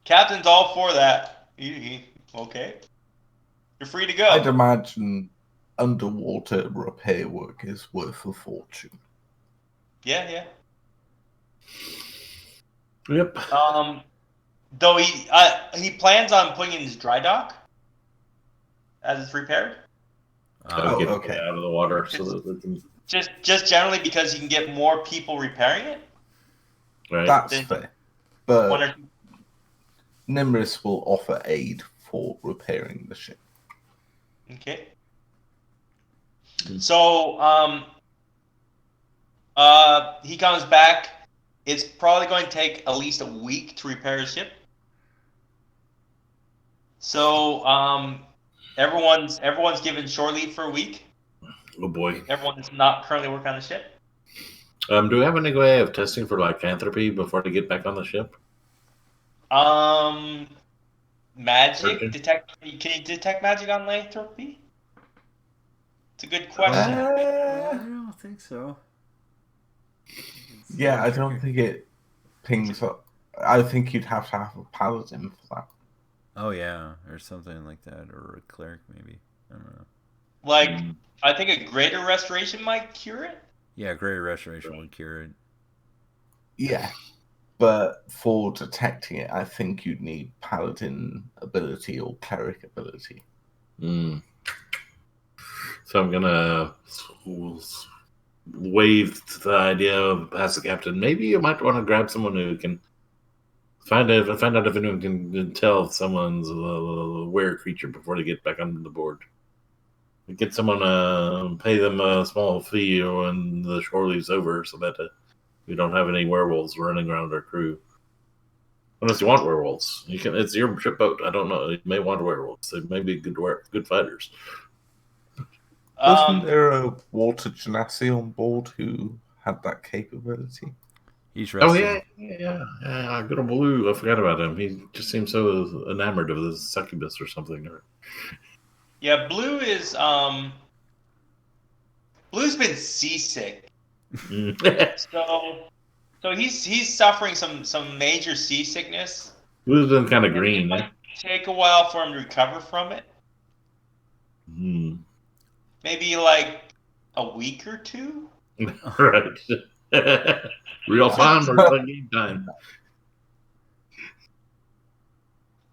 Captain's all for that. Okay. You're free to go. I'd imagine underwater repair work is worth a fortune. Yeah. Yep. Though he plans on putting in his dry dock as it's repaired. Get okay. it out of the water so that they can. Just generally because you can get more people repairing it. Right. That's fair. But Nimrus will offer aid for repairing the ship. Okay. So he comes back. It's probably going to take at least a week to repair his ship. So everyone's given shore leave for a week. Oh boy. Everyone is not currently working on the ship. Do we have any way of testing for lycanthropy before they get back on the ship? Magic detect. Can you detect magic on lycanthropy? It's a good question. I don't think so. Yeah, I don't think it pings up. I think you'd have to have a paladin for that. Oh yeah, or something like that, or a cleric maybe. I don't know. Like, I think a greater restoration might cure it. Yeah, greater restoration would cure it. Yeah, but for detecting it, I think you'd need paladin ability or cleric ability. So I'm gonna wave to the idea of ask the captain. Maybe you might want to grab someone who can find out if anyone can tell if someone's a were creature before they get back on the board. Get someone pay them a small fee when the shore leaves over, so that we don't have any werewolves running around our crew. Unless you want werewolves, you can. It's your ship boat. I don't know. You may want werewolves. They may be good fighters. Wasn't there a water genasi on board who had that capability? He's resting. Oh yeah. Good old Blue. I forgot about him. He just seems so enamored of the succubus or something. Yeah, Blue is Blue's been seasick. So he's suffering some major seasickness. Blue's been kind of green. It might take a while for him to recover from it. Maybe like a week or two. Right. Real time or like game time?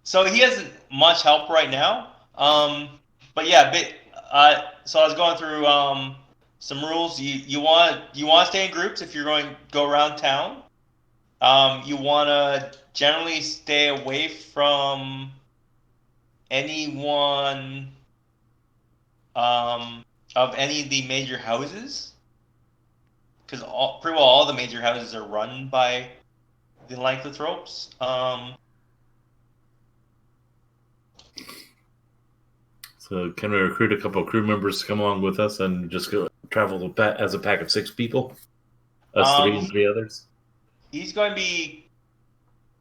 So he hasn't much help right now. But yeah, so I was going through some rules. You want to stay in groups if you're going to go around town. You want to generally stay away from anyone of any of the major houses, because pretty well all the major houses are run by the lycanthropes. So can we recruit a couple of crew members to come along with us and just go travel as a pack of 6 people? Us 3 and 3 others? He's going to be...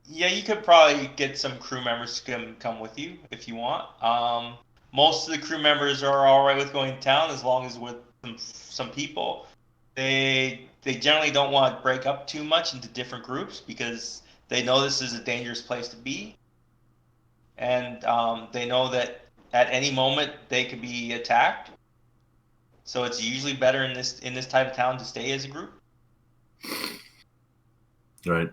Yeah, you could probably get some crew members to come with you if you want. Most of the crew members are all right with going to town as long as with some people. They generally don't want to break up too much into different groups because they know this is a dangerous place to be, and they know that at any moment they could be attacked. So it's usually better in this type of town to stay as a group. Right.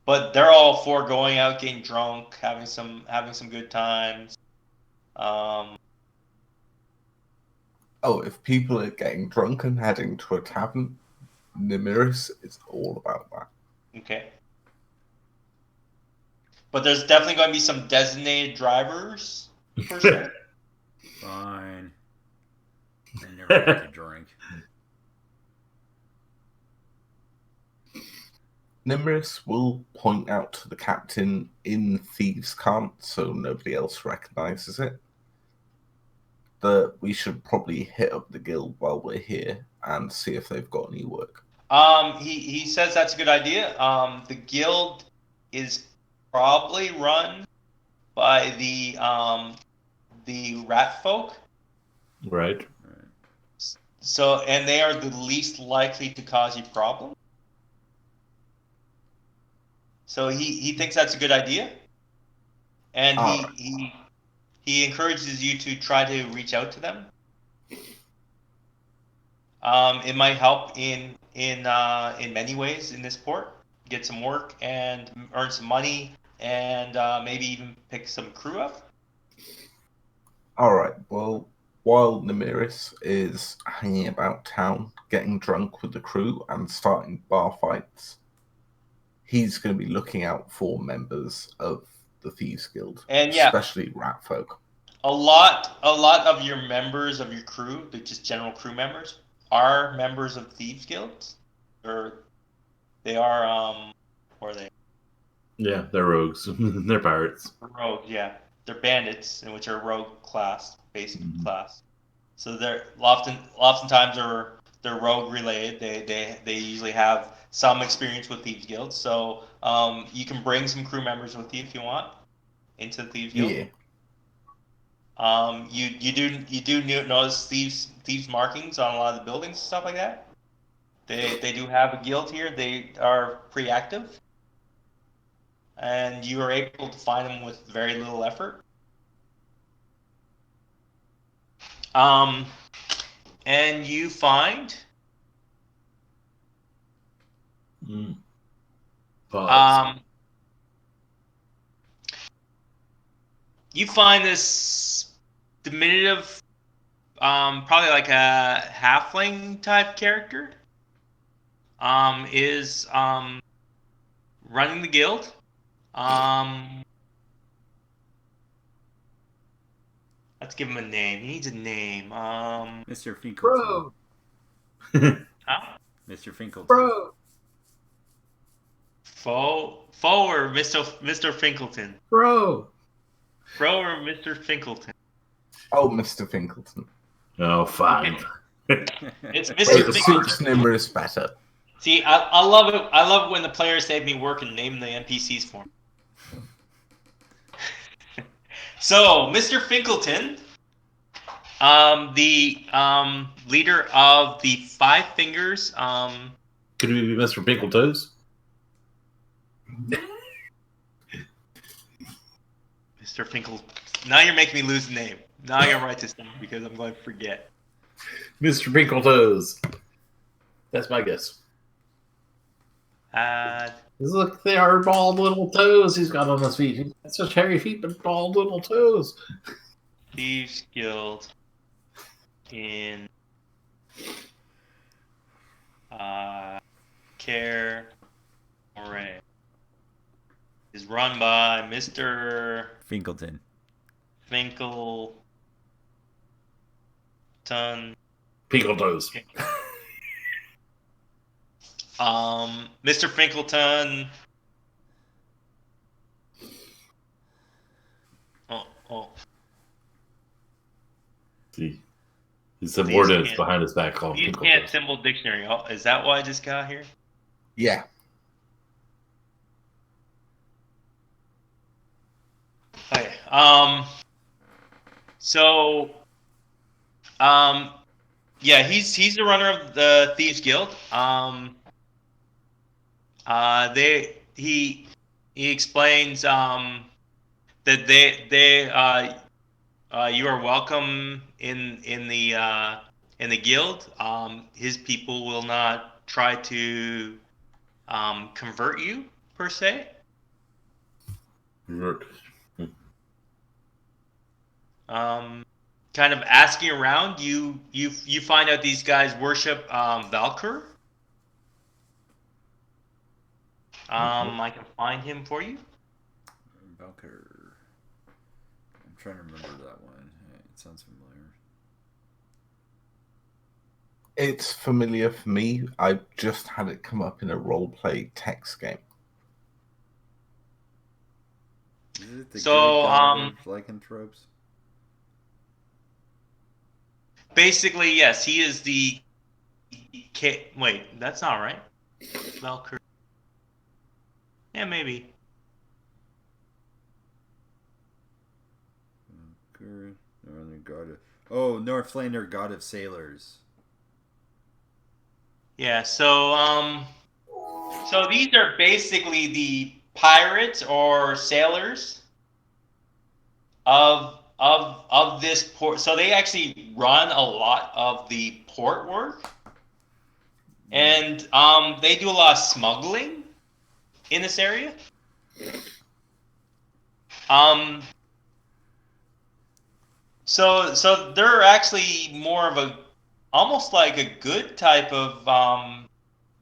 But they're all for going out, getting drunk, having some good times. Oh, if people are getting drunk and heading to a tavern, Nimiris is all about that. Okay. But there's definitely going to be some designated drivers, for sure. Fine. I never like to drink. Nimiris will point out to the captain in Thieves' Cant, so nobody else recognizes it, that we should probably hit up the guild while we're here and see if they've got any work. He says that's a good idea. The guild is probably run by the rat folk. Right. So, and they are the least likely to cause you problems. So he thinks that's a good idea, and he encourages you to try to reach out to them. It might help in many ways in this port. Get some work and earn some money, and maybe even pick some crew up. All right. Well, while Nimiris is hanging about town, getting drunk with the crew and starting bar fights, he's going to be looking out for members of the Thieves Guild, and yeah, especially rat folk. A lot of your members of your crew, just general crew members, are members of thieves guilds, or they are or are they? Yeah, they're rogues. They're pirates. Rogue, yeah, they're bandits, which are rogue class, basic class. So they're oftentimes they're rogue related. They usually have some experience with thieves guilds. So you can bring some crew members with you if you want into the thieves guild. Yeah. You do notice thieves markings on a lot of the buildings and stuff like that. They do have a guild here. They are pretty active, and you are able to find them with very little effort. And you find you find this diminutive, probably like a halfling type character, is running the guild. Let's give him a name. He needs a name. Mr. Finkelton. Bro. Huh? Mr. Finkelton. Bro. Foe or Mr. Finkelton? Bro. Bro or Mr. Finkelton? Oh, Mr. Finkelton. Oh, fine. It's Mr. It Finkelton. suits Nimiris better. See, I love it. I love when the players save me work and name the NPCs for me. So, Mr. Finkelton, the leader of the Five Fingers. Could we be Mr. Pinkletoes? Mr. Now you're making me lose the name. Now I gotta write this down because I'm going to forget. Mr. Pinkletoes. That's my guess. Look, they are bald little toes he's got on his feet. He's got such hairy feet, but bald little toes. Thieves Guild in Care Moray is run by Mr. Finkelton. Finkelton. Pinkletoes. Mr. Finkelton. Oh. See, his subordinates behind his back call him You can't Pinkletoes. symbol dictionary. Oh, is that why I just got here? Yeah. Okay. Yeah, he's the runner of the Thieves Guild. He explains that you are welcome in the guild. His people will not try to convert you per se. Right. Kind of asking around, you find out these guys worship Valkyr. I can find him for you. Valkyr. I'm trying to remember that one. It sounds familiar. It's familiar for me. I just had it come up in a roleplay text game. Is it the So, good god of lycanthropes? Basically, yes, he is the. Wait, that's not right. Valkyr. Yeah, maybe. Northern god of... Oh, Northlander, god of sailors. Yeah. So these are basically the pirates or sailors of this port. So they actually run a lot of the port work, and they do a lot of smuggling in this area. So they're actually more of a, almost like a good type of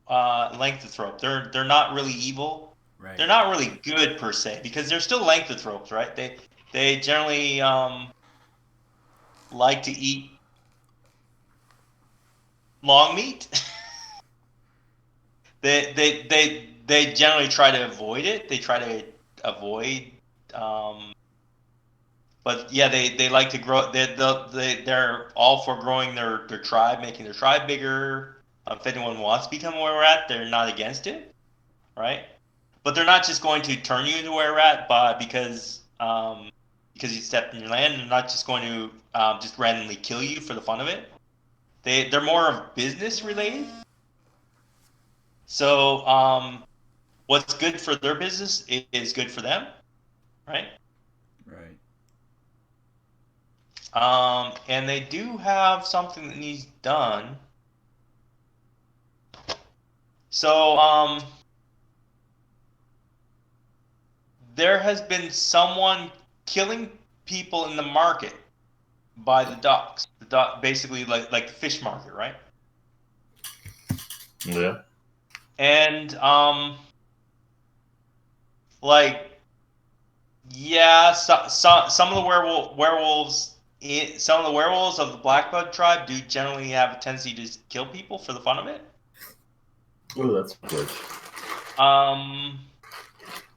lycanthrope. They're not really evil. Right. They're not really good per se because they're still lycanthropes, right? They generally like to eat long meat. they generally try to avoid it. They try to avoid. But yeah, they like to grow. They're all for growing their tribe, making their tribe bigger. If anyone wants to become where we're at, they're not against it, right? But they're not just going to turn you into where we're at, but because you stepped in your land. They're not just going to just randomly kill you for the fun of it. They're more of business related. So what's good for their business is good for them, right? Right. And they do have something that needs done. So there has been someone killing people in the market by the docks. The dock, basically like the fish market, right? Yeah. And yeah, some of the werewolves. Some of the werewolves of the Blackbud tribe do generally have a tendency to kill people for the fun of it. Oh, that's good.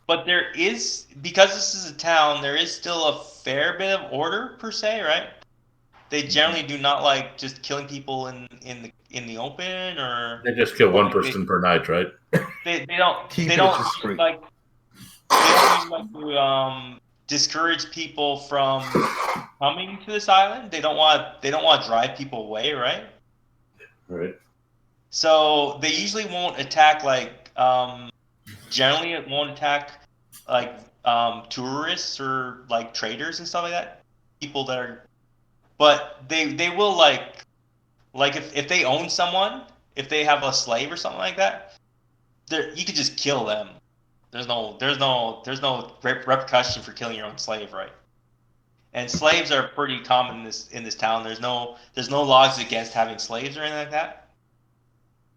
But there is, because this is a town, there is still a fair bit of order per se, right? They generally do not like just killing people in the open, or They just kill one person per night, right? They don't Keep they it don't discreet. like they don't like to discourage people from coming to this island. They don't want to drive people away, right? Right. So they usually won't attack generally it won't attack like tourists or like traders and stuff like that. People that are, but they will like if they own someone, if they have a slave or something like that, you could just kill them. There's no repercussion for killing your own slave, right? And slaves are pretty common in this town. There's no laws against having slaves or anything like that.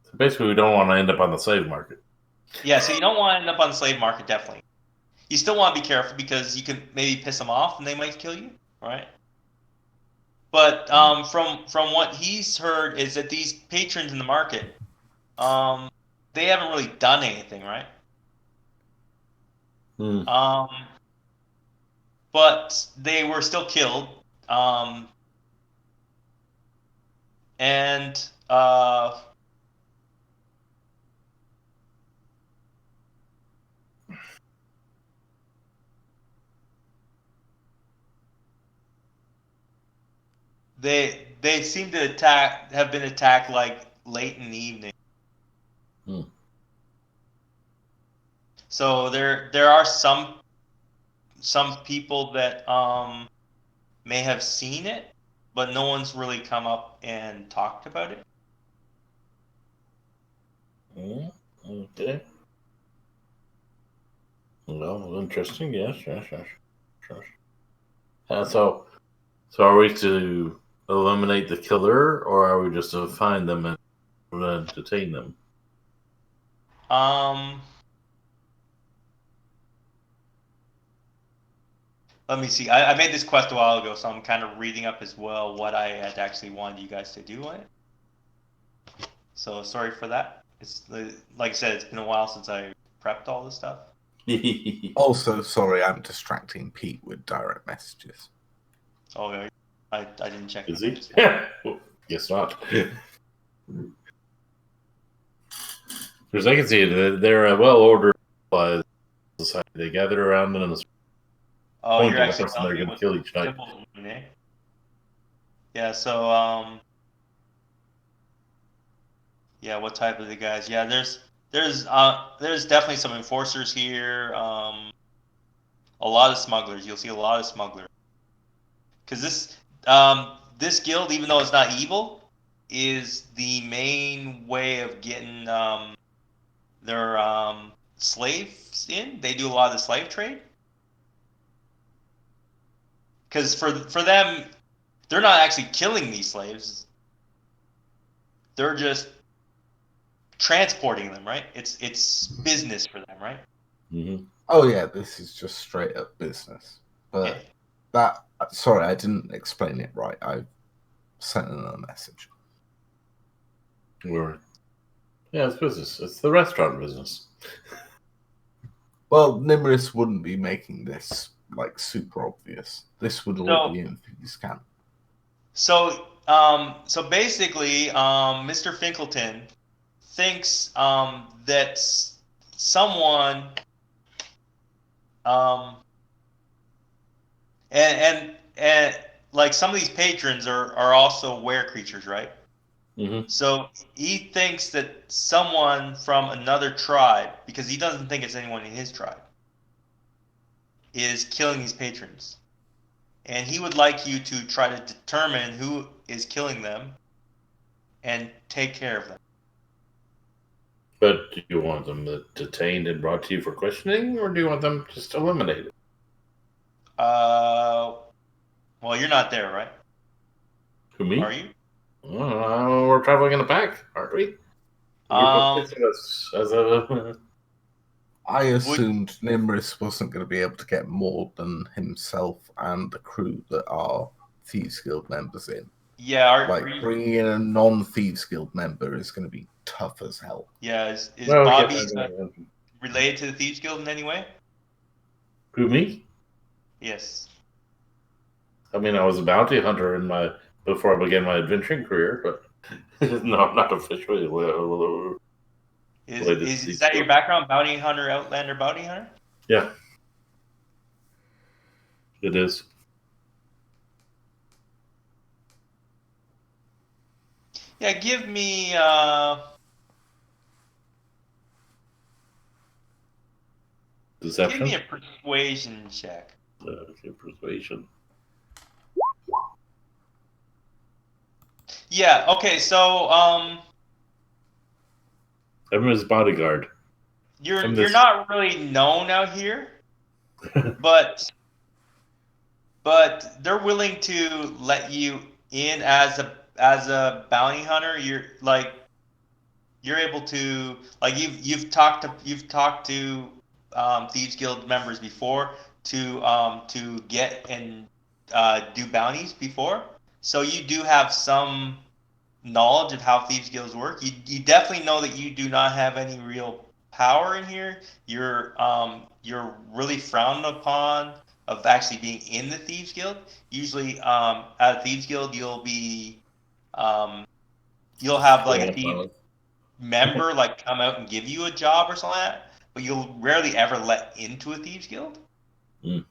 So basically, we don't want to end up on the slave market. Yeah, so you don't want to end up on the slave market, definitely. You still want to be careful because you can maybe piss them off and they might kill you, right? But from what he's heard is that these patrons in the market, um, they haven't really done anything, right? Hmm. But they were still killed, and they seem to have been attacked like late in the evening. Hmm. So there are some people that may have seen it, but no one's really come up and talked about it. Okay. Well, interesting. Yes. So are we to eliminate the killer, or are we just to find them and detain them? Let me see. I made this quest a while ago, so I'm kind of reading up as well what I had actually wanted you guys to do on it. So sorry for that. It's like I said, it's been a while since I prepped all this stuff. Also, sorry, I'm distracting Pete with direct messages. Oh, yeah. I didn't check. Is he? Yeah. Guess not. Because I can see it. They're a well-ordered society. They gather around and Oh, point you're to the actually person telling they're me going to what kill each night. symbols mean, eh? Yeah. So yeah, what type of the guys? Yeah, there's definitely some enforcers here. A lot of smugglers. You'll see a lot of smugglers. Because this guild, even though it's not evil, is the main way of getting their slaves in. They do a lot of the slave trade. Because for them, they're not actually killing these slaves. They're just transporting them, right? It's business for them, right? Mm-hmm. Oh yeah, this is just straight up business. But sorry, I didn't explain it right. I sent another message. Yeah, it's business. It's the restaurant business. Well, Nimrus wouldn't be making this like super obvious. This would all be in these camp. So basically, Mr. Finkelton thinks that someone and like some of these patrons are also were creatures, right? Mm-hmm. So he thinks that someone from another tribe, because he doesn't think it's anyone in his tribe, is killing these patrons. And he would like you to try to determine who is killing them and take care of them. But do you want them detained and brought to you for questioning, or do you want them just eliminated? Well, you're not there, right? Who, me? Are you? We're traveling in a pack, aren't we? A group of 6 of us as a. I assumed Nimrus wasn't going to be able to get more than himself and the crew that are Thieves Guild members in. Yeah, bringing in a non-Thieves Guild member is going to be tough as hell. Yeah, is Bobby related to the Thieves Guild in any way? Who, me? Yes. I mean, I was a bounty hunter before I began my adventuring career, but no, I'm not officially. Is that your background, bounty hunter, outlander, bounty hunter? Yeah, it is. Yeah, give me Give me Deception? a persuasion check. Okay, persuasion. Yeah. Okay. So I'm his bodyguard. I'm you're this. not really known out here, but they're willing to let you in as a bounty hunter. You're able to like you've talked to thieves guild members before to get and do bounties before, so you do have some knowledge of how thieves guilds work. You definitely know that you do not have any real power in here. You're really frowned upon of actually being in the thieves guild. Usually at a thieves guild um, you'll have like a thieves member like come out and give you a job or something like that, but you'll rarely ever let into a thieves guild. Mm.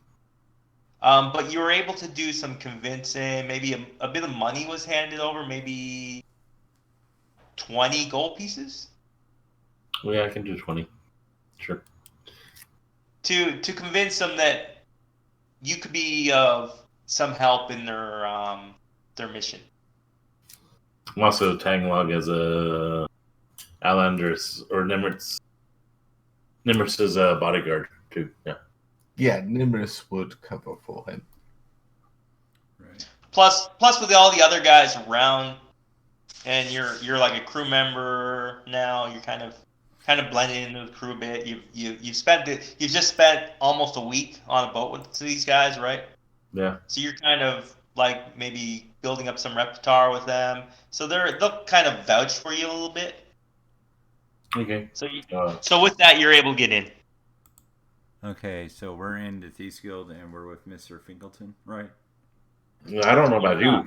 But you were able to do some convincing. Maybe a bit of money was handed over. Maybe 20 gold pieces Well, yeah, I can do 20. Sure. to convince them that you could be of some help in their mission. I'm also tagging along as a Alandris or Nimris's bodyguard too. Yeah. Yeah, Nimrus would cover for him. Right. Plus with all the other guys around, and you're like a crew member now. You're kind of blending into the crew a bit. You've just spent almost a week on a boat with these guys, right? Yeah. So you're kind of like maybe building up some repertoire with them. So they'll kind of vouch for you a little bit. Okay. So Uh, so with that, you're able to get in. Okay, so we're in the Thieves Guild and we're with Mr. Finkelton, right? I don't know about you.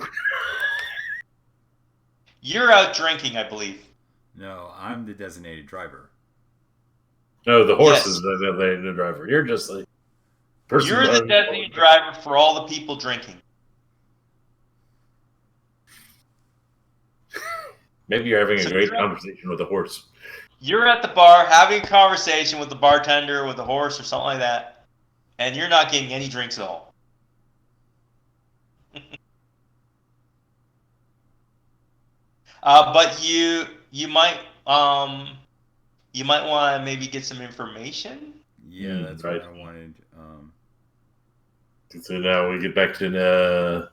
You're out drinking, I believe. No, I'm the designated driver. No, the horse Yes. is the driver. You're just like person. You're the designated driver for all the people drinking. Maybe you're having a So great conversation with the horse. you're at the bar having a conversation with the bartender, with the horse, or something like that, and you're not getting any drinks at all. But you might want to maybe get some information. Yeah, that's right. what I wanted. So now we get back to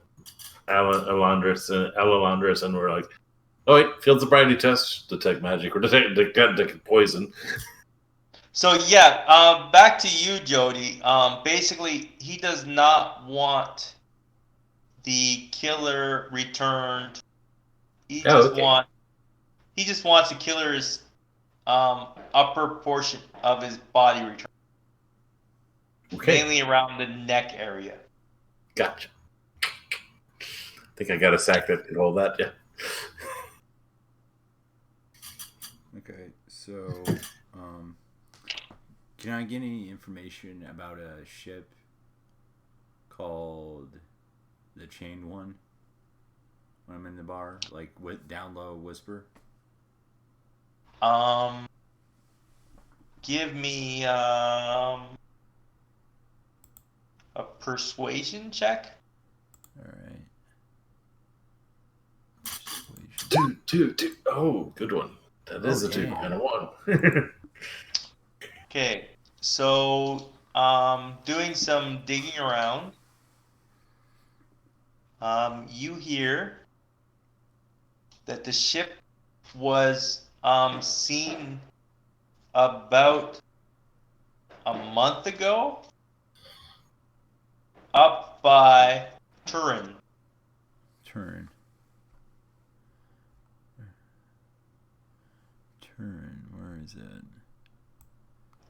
Alandris, and we're like, oh wait, field sobriety test, detect magic, or detect poison. So yeah, back to you, Jody. Basically, he does not want the killer returned. He just Okay. wants the killer's upper portion of his body returned, Okay. mainly around the neck area. Gotcha. I think I got a sack that can hold that. Yeah. Okay, so can I get any information about a ship called the Chained One when I'm in the bar, like with down low whisper? Give me a persuasion check. All right. Two. Oh, good one. That is a 2 and a 1. Okay, so doing some digging around, you hear that the ship was seen about a month ago up by Turin. Turn. Where is it?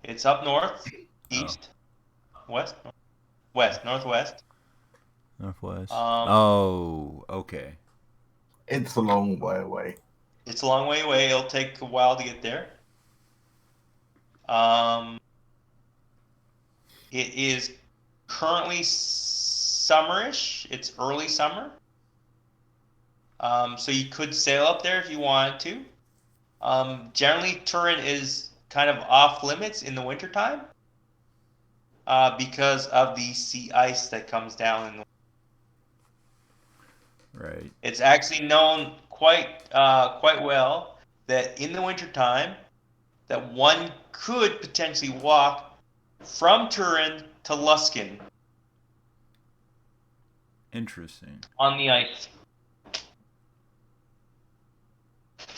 It's up north, east, west, northwest. Northwest. Um, Oh, okay. It's a long way away. It's a long way away. It'll take a while to get there. It is currently summerish. It's early summer. So you could sail up there if you wanted to. Generally, Turin is kind of off limits in the wintertime. because of the sea ice that comes down. Right. It's actually known quite well that in the wintertime that one could potentially walk from Turin to Luskin Interesting. on the ice.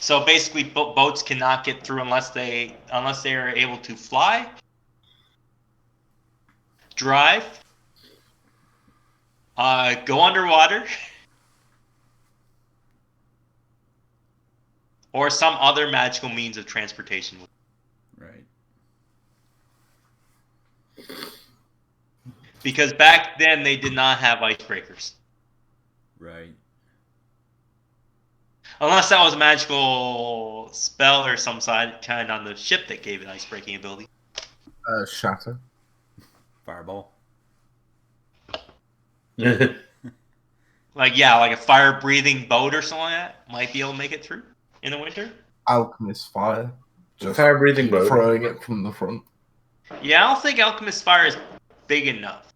So basically, boats cannot get through unless they are able to fly, drive, go underwater, or some other magical means of transportation. Right. Because back then they did not have icebreakers. Right. Unless that was a magical spell or some kind on the ship that gave it ice-breaking ability. Shatter. Fireball. Like a fire-breathing boat or something like that might be able to make it through in the winter. Alchemist fire. Just Fire breathing keep boat. throwing it from the front. Yeah, I don't think Alchemist Fire is big enough.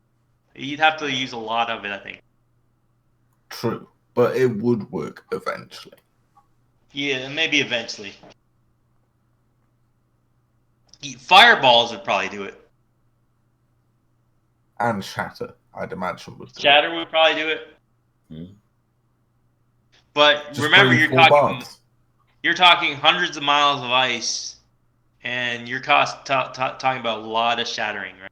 You'd have to use a lot of it, I think. True, but it would work eventually. Yeah, maybe eventually. Fireballs would probably do it. And shatter, I'd imagine, would do it. Shatter would probably do it. Hmm. But Just remember, bring you're full bars. talking hundreds of miles of ice, and you're talking about a lot of shattering, right?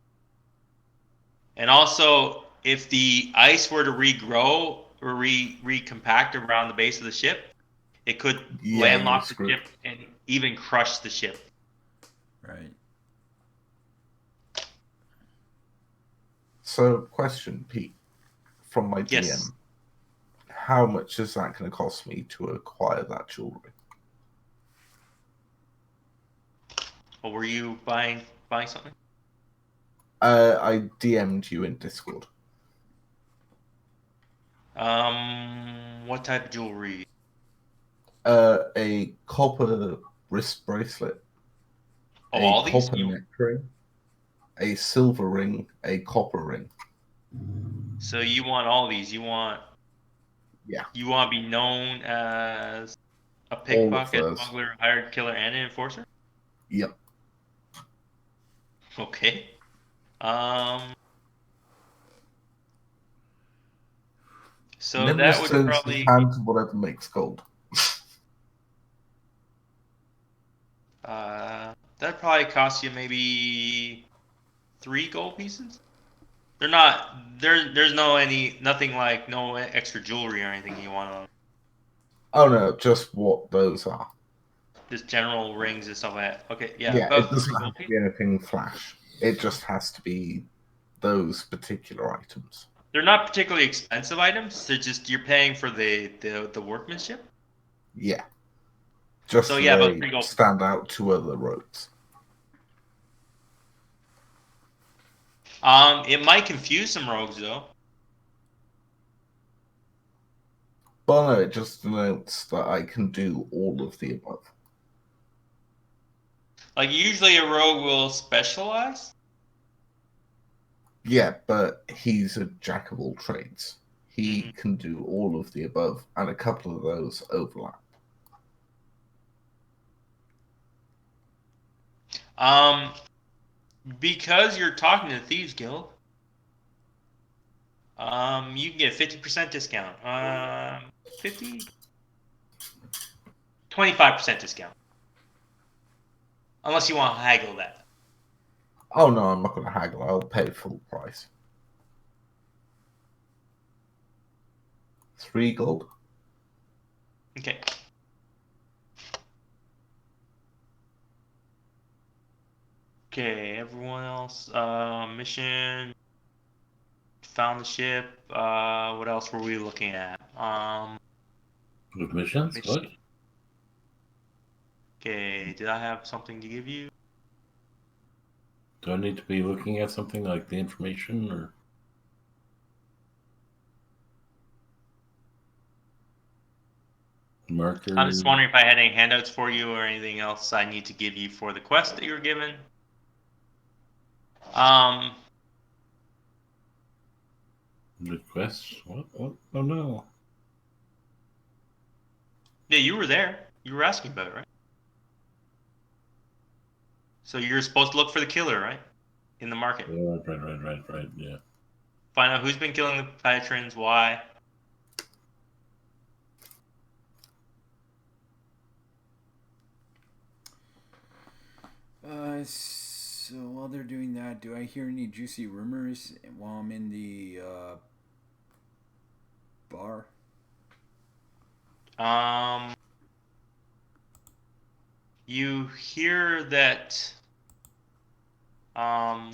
And also, if the ice were to regrow or recompact around the base of the ship, it could Yeah, landlock the screwed. ship and even crush the ship. Right. So, question, Pete, from my Yes. DM. How much is that going to cost me to acquire that jewelry? Or were you buying something? I DM'd you in Discord. What type of jewelry? A copper wrist bracelet, Oh, a all these? copper neck ring, a silver ring, a copper ring. So you want all these? You want Yeah. You want to be known as a All of pickpocket, those. smuggler, hired killer, and an enforcer? Yep. Okay. So that Nimbus would turns probably his hand to whatever makes gold. that'd probably cost you maybe 3 gold pieces. They're not there's nothing like no extra jewelry or anything you want on Oh no, just what those are. just general rings and stuff like that. Okay, yeah, Yeah, about it doesn't 3 have gold to pieces. be anything flash. It just has to be those particular items. They're not particularly expensive items. They're just you're paying for the workmanship. Yeah. Just So so yeah, about they 3 gold. stand out to other rogues. It might confuse some rogues though. But no, it just denotes that I can do all of the above. Like usually a rogue will specialize. Yeah, but he's a jack of all trades. He Mhm. can do all of the above, and a couple of those overlap. Because you're talking to the Thieves Guild, you can get 50% discount. 50, 25% discount. Unless you want to haggle that. Oh no, I'm not going to haggle. I'll pay full price. 3 gold. Okay. Okay, everyone else. Mission. Found the ship. What else were we looking at? With missions? Mission. What? Okay, did I have something to give you? Do I need to be looking at something like the information or? Marker. I'm just wondering if I had any handouts for you or anything else I need to give you for the quest that you were given. Request? What? Oh no. Yeah, you were there. You were asking about it, right? So you're supposed to look for the killer, right? In the market. Right. Yeah. Find out who's been killing the patrons, why. So while they're doing that, do I hear any juicy rumors while I'm in the bar? You hear that um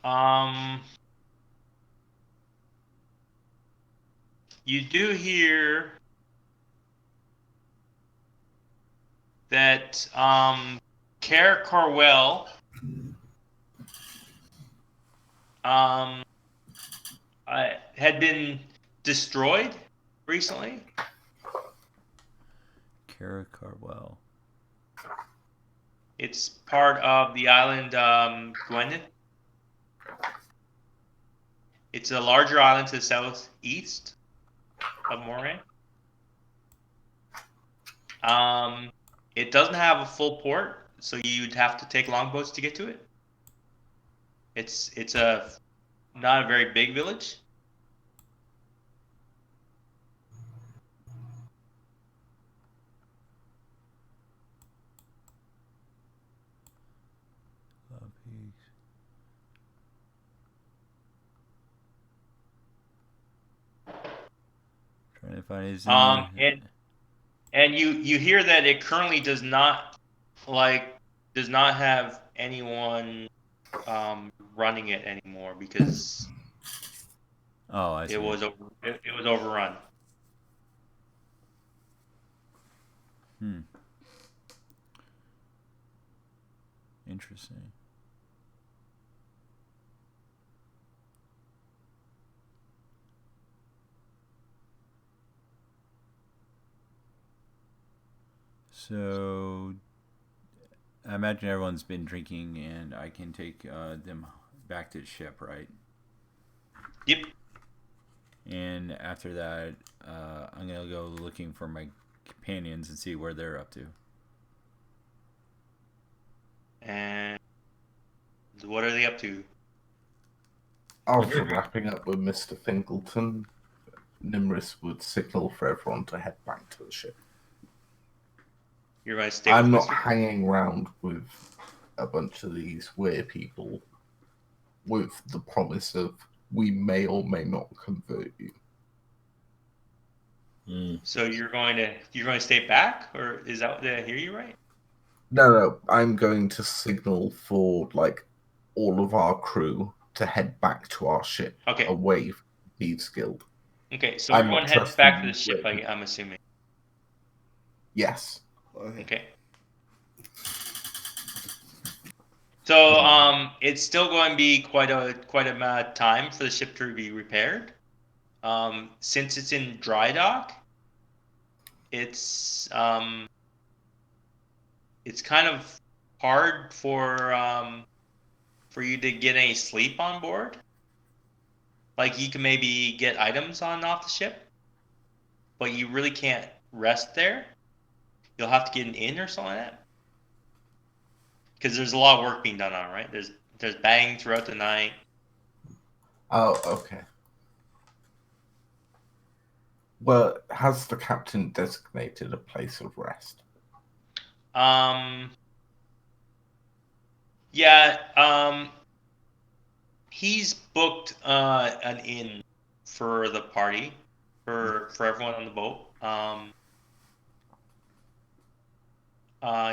um you do hear that Care Corwell um had been destroyed recently. Kara Carwell. It's part of the island Gwynedd. It's a larger island to the southeast of Moray. It doesn't have a full port, so you'd have to take longboats to get to it. It's a not a very big village. Trying to find his And you hear that it currently does not have anyone running it anymore because Oh, I see. it was overrun. Interesting. So, I imagine everyone's been drinking, and I can take them back to the ship, right? Yep. And after that, I'm gonna go looking for my companions and see where they're up to. And what are they up to? After wrapping up with Mr. Fingleton, Nimrus would signal for everyone to head back to the ship. You're going to stay I'm with not hanging around with a bunch of these weird people with the promise of we may or may not convert you. So you're going to stay back, or is that did I hear you right? No, I'm going to signal for all of our crew to head back to our ship, away from Thieves Guild. Okay, so everyone heads back to the ship, I'm assuming. Yes. Okay. So it's still going to be quite a amount of time for the ship to be repaired. Since it's in dry dock, it's kind of hard for you to get any sleep on board. Like you can maybe get items on off the ship, but you really can't rest there. You'll have to get an inn or something like that. Because there's a lot of work being done on it, right? There's banging throughout the night. Oh, okay. Well, has the captain designated a place of rest? Yeah, he's booked an inn for the party for everyone on the boat.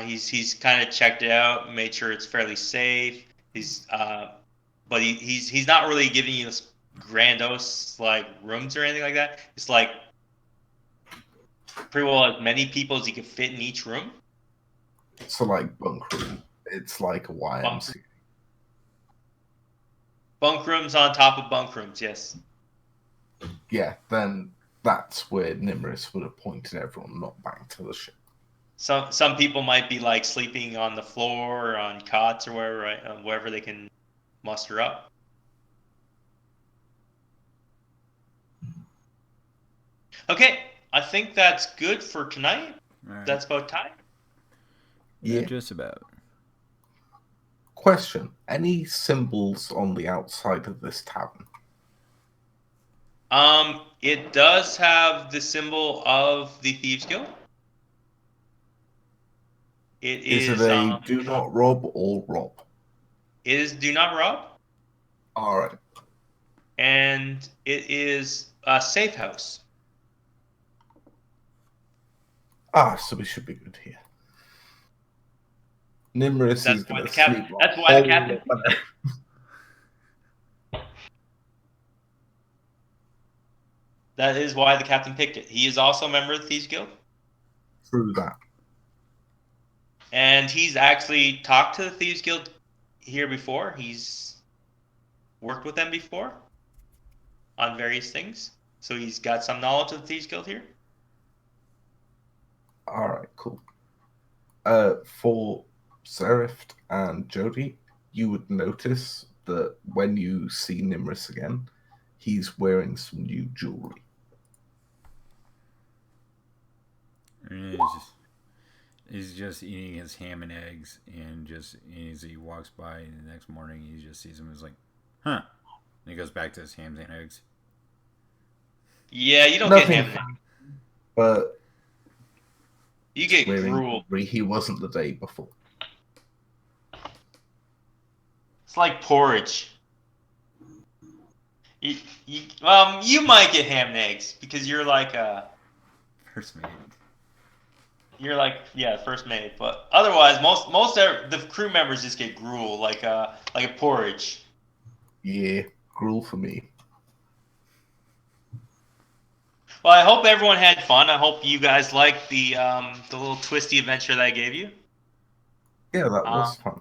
He's kind of checked it out, made sure it's fairly safe. But he's not really giving you grandiose like rooms or anything like that. It's like pretty well as many people as you can fit in each room. So like bunk room it's like a YMCA. Bunk rooms on top of bunk rooms, yes. Yeah, then that's where Nimrus would have pointed everyone not back to the ship. Some people might be like sleeping on the floor or on cots or wherever, right? Wherever they can muster up. Okay, I think that's good for tonight. Right. That's about time. Yeah, Yeah. just about. Question: any symbols on the outside of this tavern? It does have the symbol of the Thieves Guild. It Is is it a do not rob or rob? it is do not rob, All right. and it is a safe house. So we should be good here. Nimrus That's is why going the to captain. sleep. That's why the captain. That is why the captain picked it. He is also a member of the Thieves Guild, Through that. and he's actually talked to the Thieves Guild here before. He's worked with them before on various things, so he's got some knowledge of the Thieves Guild here. All right, cool. For Seraph and Jody, you would notice that when you see Nimrus again, he's wearing some new jewelry. And he's just eating his ham and eggs, and just as he walks by the next morning, he just sees him and is like, huh. And he goes back to his hams and eggs. Yeah, you don't Nothing get him. But You get wearing gruel. jewelry, he wasn't the day before. It's like porridge. You might get ham and eggs because you're like First mate. you're like first mate, but otherwise most of the crew members just get gruel like a porridge. Yeah, gruel for me. Well, I hope everyone had fun. I hope you guys liked the little twisty adventure that I gave you. Yeah, that was fun.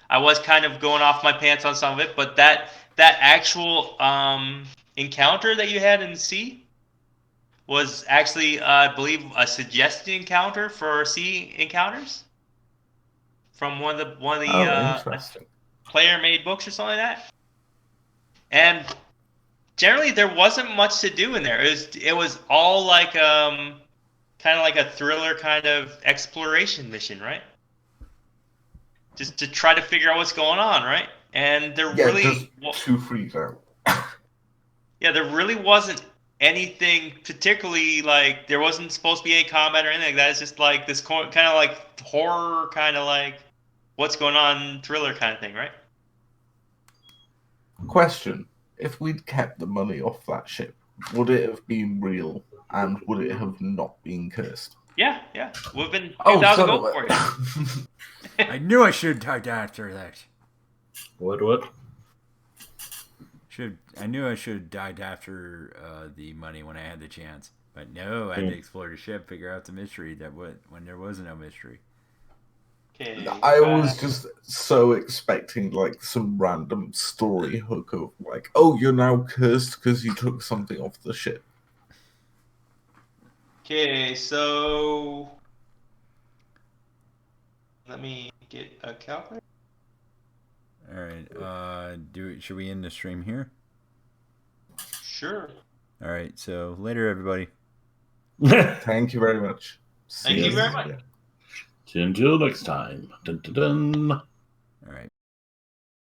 I was kind of going off my pants on some of it, but that actual encounter that you had in the sea was actually, I believe, a suggested encounter for sea encounters from one of the Interesting. player-made books or something like that. And generally, there wasn't much to do in there. It was all like kind of like a thriller kind of exploration mission, right? Just to try to figure out what's going on, right? And there really, just to freeze out. there really wasn't anything particularly like there wasn't supposed to be any combat or anything like that. It's just like this kind of like horror, kind of like what's going on thriller kind of thing, right? Question: if we'd kept the money off that ship, would it have been real, and would it have not been cursed? Yeah. We've been 2,000 gold for you. I knew I should have died after that. What? I knew I should have died after the money when I had the chance. But no, I had to explore the ship, figure out the mystery when there was no mystery. Okay. I was just so expecting like some random story hook of like, oh, you're now cursed because you took something off the ship. Okay, so let me get a calculator. All right. Should we end the stream here? Sure. All right. So later, everybody. Thank you very much. Thank you very much. Until next time. Dun, dun, dun.